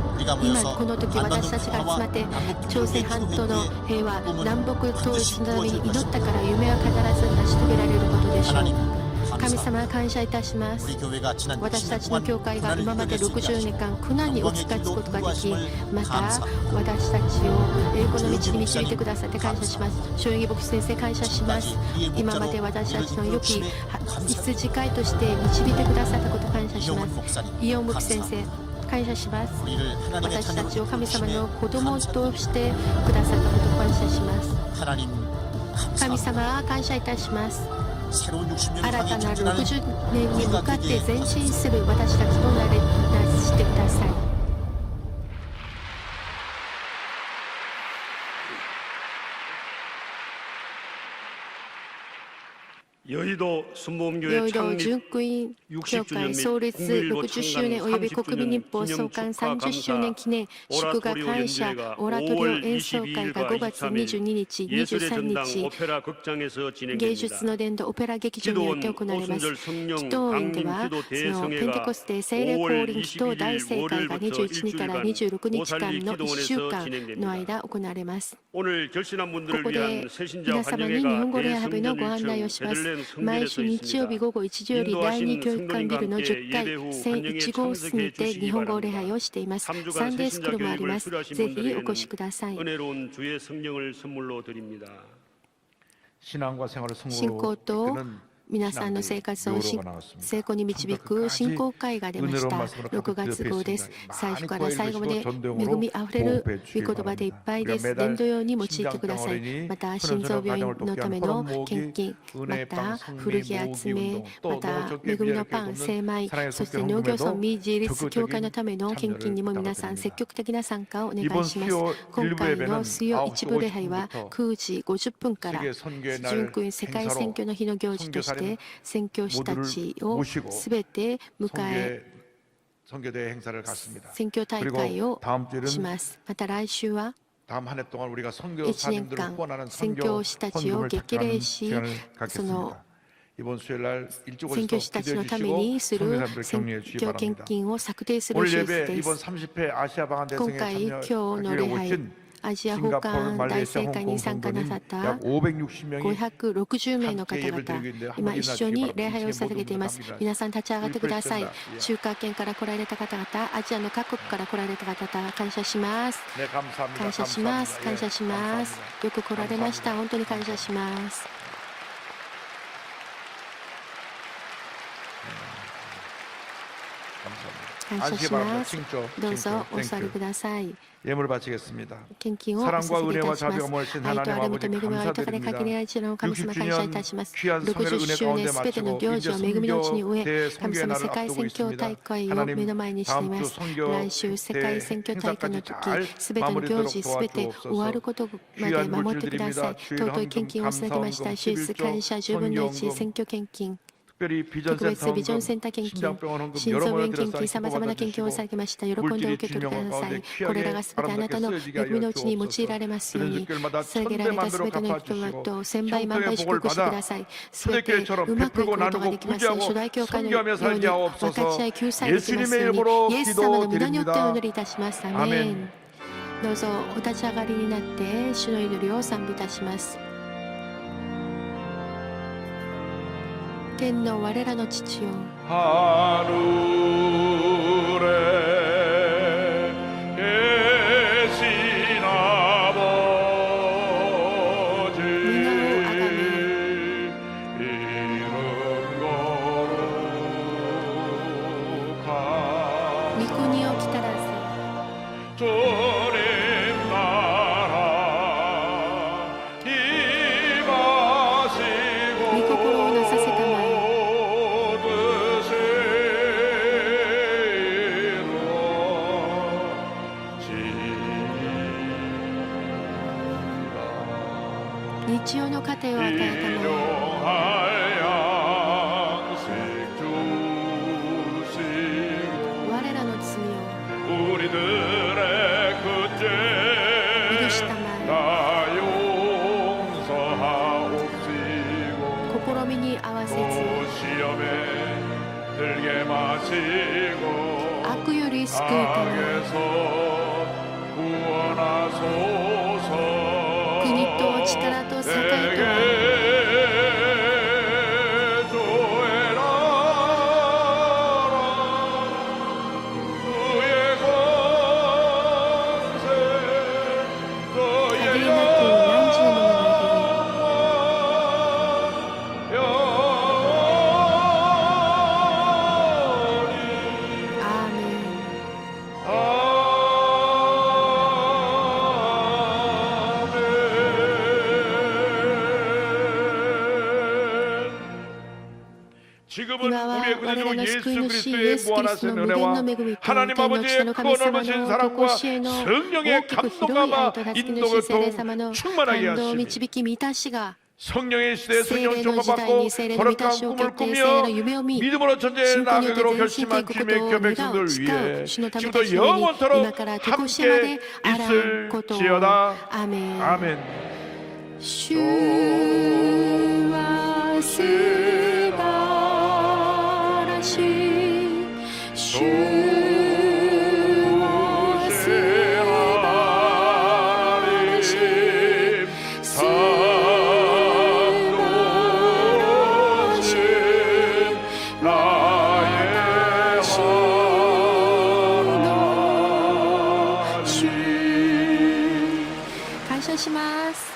この時私たちが集まって朝鮮半島の平和、南北統一のために祈ったから夢は必ず成し遂げられることでしょう。神様感謝いたします。私たちの教会が今まで60年間苦難に打ち勝つことができ、また私たちを栄光の道に導いてくださって感謝します。正義牧師先生感謝します。今まで私たちの良き羊飼いとして導いてくださったこと感謝します。イオン牧師先生感謝します。私たちを神様の子供としてくださったこと感謝します。神様感謝いたします。新たな60年に向かって前進する私たちとなしてください。여의도 여의도純福音教会創立60周年及び国民日報創刊30周年記念祝賀感謝オラトリオ演奏会が5月22日、23日、芸術の殿堂オペラ劇場によって行われます。祈祷院では、そのペンテコステ聖霊降臨祈祷大聖会が21日から26日間の1週間の間行われます。ここで皆様に日本語礼拝のご案内をします。毎週日曜日午後1時より第2教育館ビルの10階1001号室にて日本語礼拝をしています。サンデースクールもあります。ぜひお越しください。信仰と皆さんの生活を成功に導く信仰会が出ました。6月号です。最初から最後まで恵みあふれる御言葉でいっぱいです。伝道用に用いてください。また心臓病院のための献金、また古着集め、また恵みのパン、精米、そして農業村民自立協会のための献金にも皆さん積極的な参加をお願いします。今回の水曜一部礼拝は9時50分から純福音世界選挙の日の行事として宣教師たちをすべて迎え選挙大会をします。また来週は1年間宣教師たちを激励し、その宣教師たちのためにする選挙献金を策定する手術です。今回今日の礼拝アジア訪韓大聖会に参加なさった560名の方々、今一緒に礼拝を捧げています。皆さん立ち上がってください。中華圏から来られた方々、アジアの各国から来られた方々、感謝します。感謝します。感謝します。よく来られました。本当に感謝します。感謝します。どうぞお座りください。献金をお捧げいたします。愛とあるみと恵みが豊かで限りない一の神様感謝いたします。60周年すべての行事を恵みのうちに終え、神様世界宣教大会を目の前にしています。来週世界宣教大会の時、すべての行事すべて終わることまで守ってください。尊い献金を捧げました。主出感謝10分の1選挙献金。特別ビジョンセンター献金、心臓病院献金、さまざまな献金を捧げました。喜んで受け取りください。これらがすべてあなたの恵みのうちに用いられますように、捧げられたすべての人と1000倍万倍祝福してください。すべてうまくいくことができますように、初代教会のように分かち合い救済できますように、イエス様の皆によってお祈りいたします。アメン。どうぞお立ち上がりになって主の祈りを賛美いたします。天の我らの父よ、하늘에 계신 아버지 이름 거룩하 御国を来たらせ 주님 나라 임하 日曜の糧を与えたまえ。 我らの罪を 우리들의 그죄 許したまえ。 다 용서하옵시고 試みに合わせず 시험에 들게 마시고 悪より救いたまえ。 악에서 구원하소서 国と力と栄えとは 지금은 今は 우리의 我ら 구주 の 예수 救い主イエ 그리스도의 ス・キリスト 무한하신 の無限 은혜와 の恵みと 하나님 天の 아버지의 父の 그 神様 넓으신 の 사랑과 ご支援の 성령의 大きく広い 감동감과 愛と助け 인도가 主聖霊様の 충만하게 感動 하시니 導き満たしが 성령의 시대에 聖 성령 霊の 조가 時代 받고 に聖霊の満た 거룩한 しを 꿈을 決定聖霊の 꾸며 夢を見 믿음으로 전쟁에 信仰によって 나가기로 前進してい 결심한 くこ 주님의 とを 교 願う 백성들 誓う 위해 主のため 지금도 たちの上に 영원토록 今からとこしえまで 함께 あらんことを 있을지어다 アーメン 아멘 主は素晴らしい主は素晴らしい素晴らしい私の主感謝します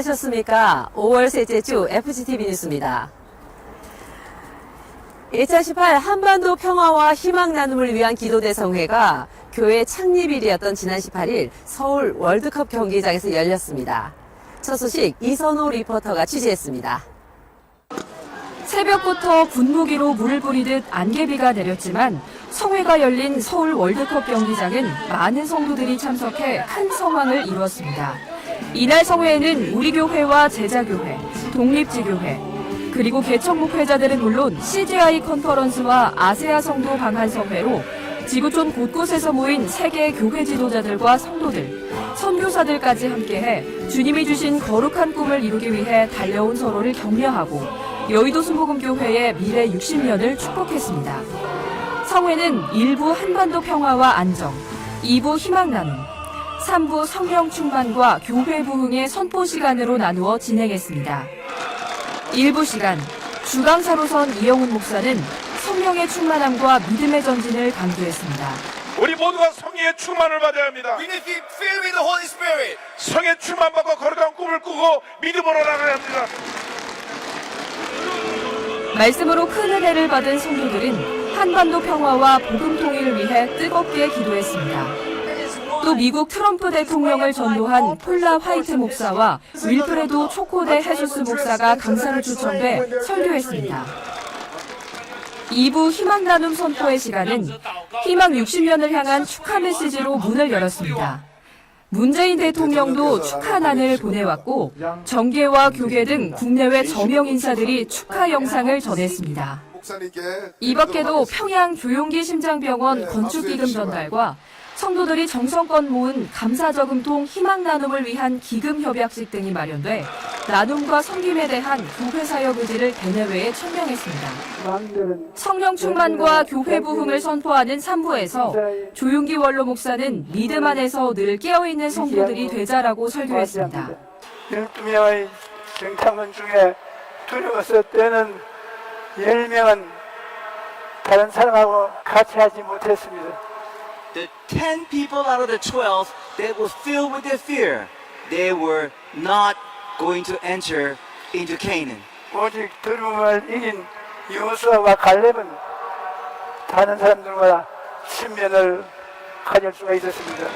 안녕하셨습니까? 5월 셋째 주 FGTV 뉴스입니다. 2018 한반도 평화와 희망 나눔을 위한 기도대성회가 교회 창립일이었던 지난 18일 서울 월드컵 경기장에서 열렸습니다. 첫 소식 이선호 리포터가 취재했습니다. 새벽부터 분무기로 물을 뿌리듯 안개비가 내렸지만 성회가 열린 서울 월드컵 경기장은 많은 성도들이 참석해 큰 성황을 이루었습니다. 이날 성회에는 우리 교회와 제자교회, 독립지교회, 그리고 개척목회자들은 물론 CGI 컨퍼런스와 아세아 성도 방한성회로 지구촌 곳곳에서 모인 세계 교회 지도자들과 성도들, 선교사들까지 함께해 주님이 주신 거룩한 꿈을 이루기 위해 달려온 서로를 격려하고 여의도 순복음교회의 미래 60년을 축복했습니다. 성회는 1부 한반도 평화와 안정, 2부 희망 나눔, 3부 성령 충만과 교회 부흥의 선포 시간으로 나누어 진행했습니다. 1부 시간, 주강사로선 이영훈 목사는 성령의 충만함과 믿음의 전진을 강조했습니다. 우리 모두가 성령의 충만을 받아야 합니다. We need to be filled with the Holy Spirit. 성의 충만받고 거룩한 꿈을 꾸고 믿음으로 나가야 합니다. 말씀으로 큰 은혜를 받은 성도들은 한반도 평화와 복음 통일을 위해 뜨겁게 기도했습니다. 또 미국 트럼프 대통령을 전도한 폴라 화이트 목사와 윌프레도 초코데 헤수스 목사가 강사로 초청돼 설교했습니다. 2부 희망 나눔 선포의 시간은 희망 60년을 향한 축하 메시지로 문을 열었습니다. 문재인 대통령도 축하난을 보내왔고 정계와 교계 등 국내외 저명 인사들이 축하 영상을 전했습니다. 이 밖에도 평양 조용기 심장병원 건축기금 전달과 성도들이 정성껏 모은 감사저금통 희망 나눔을 위한 기금 협약식 등이 마련돼 나눔과 섬김에 대한 교회 사역 의지를 대내외에 천명했습니다. 성령 충만과 교회 부흥을 선포하는 3부에서 조용기 원로 목사는 믿음 안에서 늘 깨어있는 성도들이 되자라고 설교했습니다. 12명의 정탐원 중에 두려워서 때는 10명은 다른 사람하고 같이 하지 못했습니다. The 10 people out of the 12 that was filled with their fear, they were not going to enter into Canaan. 오직 두려움을 이긴 여호수아와 갈렙은 다른 사람들과 친면을 가질 수가 있었습니다.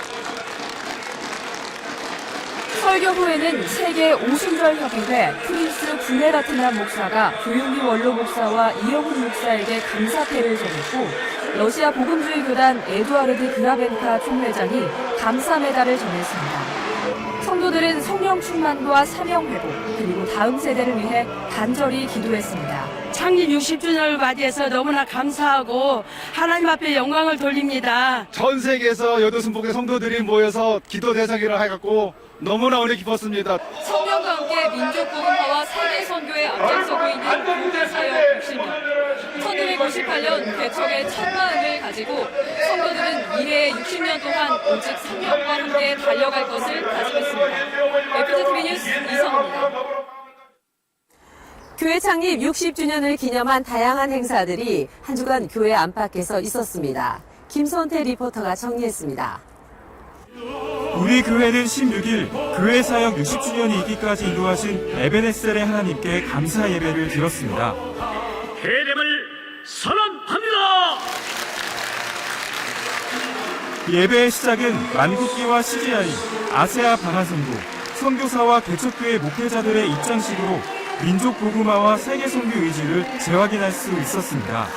설교 후에는 세계 오순절 협의회 프린스 구네라트난 목사가 조용기 원로 목사와 이영훈 목사에게 감사패를 전했고 러시아 복음주의 교단 에두아르드 그라벤카 총회장이 감사 메달을 전했습니다. 성도들은 성령 충만과 사명 회복 그리고 다음 세대를 위해 간절히 기도했습니다. 창립 60주년을 맞이해서 너무나 감사하고 하나님 앞에 영광을 돌립니다. 전 세계에서 여도순복의 성도들이 모여서 기도 대상회를 해갖고 너무나 오늘 기뻤습니다. 성령과 함께 민족 복음화와 세계 선교에 앞장서고 있는 교회 사역 60년. 1998년 개척의 첫 마음을 가지고 성도들은 미래의 60년 동안 오직 성령과 함께 달려갈 것을 다짐했습니다. FGTV 뉴스 이선호입니다. 교회 창립 60주년을 기념한 다양한 행사들이 한 주간 교회 안팎에서 있었습니다. 김선태 리포터가 정리했습니다. 우리 교회는 16일 교회 사역 60주년이 있기까지 인도하신 에베네셀의 하나님께 감사 예배를 드렸습니다. 해렘을 선언합니다. 예배의 시작은 만국기와 CGI, 아세아 방한성도, 선교사와 개척교회 목회자들의 입장식으로 민족 복음화와 세계 선교 의지를 재확인할 수 있었습니다.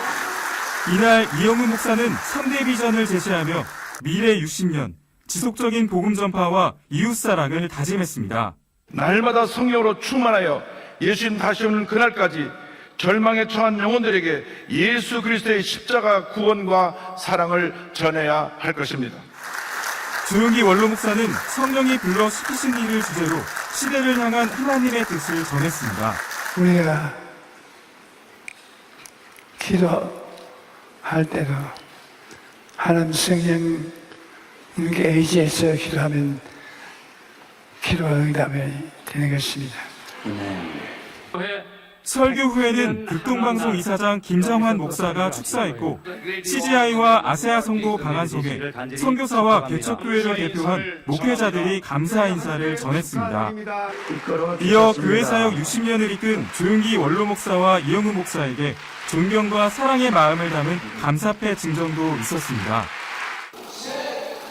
이날 이영훈 목사는 3대 비전을 제시하며 미래 60년, 지속적인 복음 전파와 이웃사랑을 다짐했습니다. 날마다 성령으로 충만하여 예수님 다시 오는 그날까지 절망에 처한 영혼들에게 예수 그리스도의 십자가 구원과 사랑을 전해야 할 것입니다. 조용기 원로 목사는 성령이 불러 시키신 일을 주제로 시대를 향한 하나님의 뜻을 전했습니다. 우리가 기도할 때도 하나님 성령님께 의지해서 기도하면 기도가 응답이 되는 것입니다. 교회 설교 후에는 극동방송 이사장 김정환 목사가 축사했고 CGI와 아세아 성도 방한석에 선교사와 개척교회를 대표한 목회자들이 감사 인사를 전했습니다. 이어 교회 사역 60년을 이끈 조윤기 원로 목사와 이영우 목사에게 존경과 사랑의 마음을 담은 감사패 증정도 있었습니다.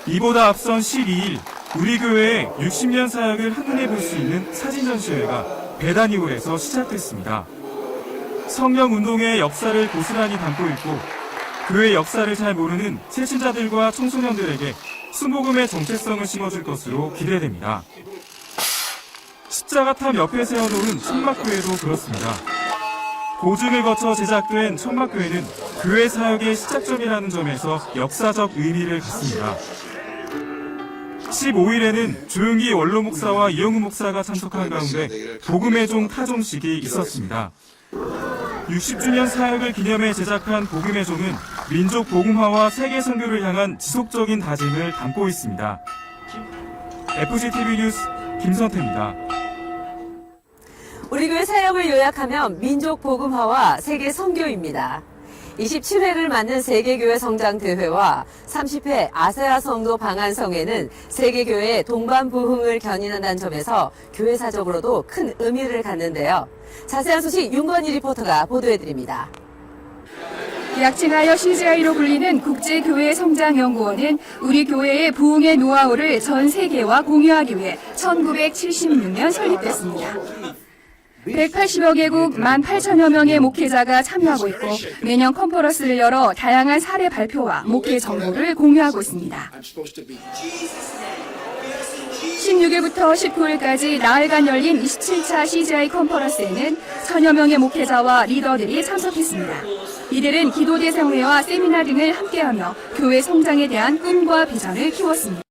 이보다 앞선 12일 우리 교회의 60년 사역을 한눈에 볼 수 있는 사진 전시회가 베다니홀에서 시작됐습니다. 성령운동의 역사를 고스란히 담고 있고 교회 역사를 잘 모르는 새신자들과 청소년들에게 순복음의 정체성을 심어줄 것으로 기대됩니다. 십자가탑 옆에 세워놓은 천막교회도 그렇습니다. 고증을 거쳐 제작된 천막교회는 교회 사역의 시작점이라는 점에서 역사적 의미를 갖습니다. 15일에는 조윤기 원로 목사와 이영우 목사가 참석한 가운데 복음의 종 타종식이 있었습니다. 60주년 사역을 기념해 제작한 복음의 종은 민족 복음화와 세계 선교를 향한 지속적인 다짐을 담고 있습니다. FGTV 뉴스 김선태입니다. 우리 교회 사역을 요약하면 민족 복음화와 세계 선교입니다. 27회를 맞는 세계교회 성장대회와 30회 아세아 성도 방한성회는 세계교회의 동반부흥을 견인한다는 점에서 교회사적으로도 큰 의미를 갖는데요. 자세한 소식 윤건희 리포터가 보도해드립니다. 약칭하여 CGI로 불리는 국제교회성장연구원은 우리 교회의 부흥의 노하우를 전 세계와 공유하기 위해 1976년 설립됐습니다. 180여 개국 18,000여 명의 목회자가 참여하고 있고 매년 컨퍼런스를 열어 다양한 사례 발표와 목회 정보를 공유하고 있습니다. 16일부터 19일까지 나흘간 열린 27차 CGI 컨퍼런스에는 1,000여 명의 목회자와 리더들이 참석했습니다. 이들은 기도대성회와 세미나 등을 함께하며 교회 성장에 대한 꿈과 비전을 키웠습니다.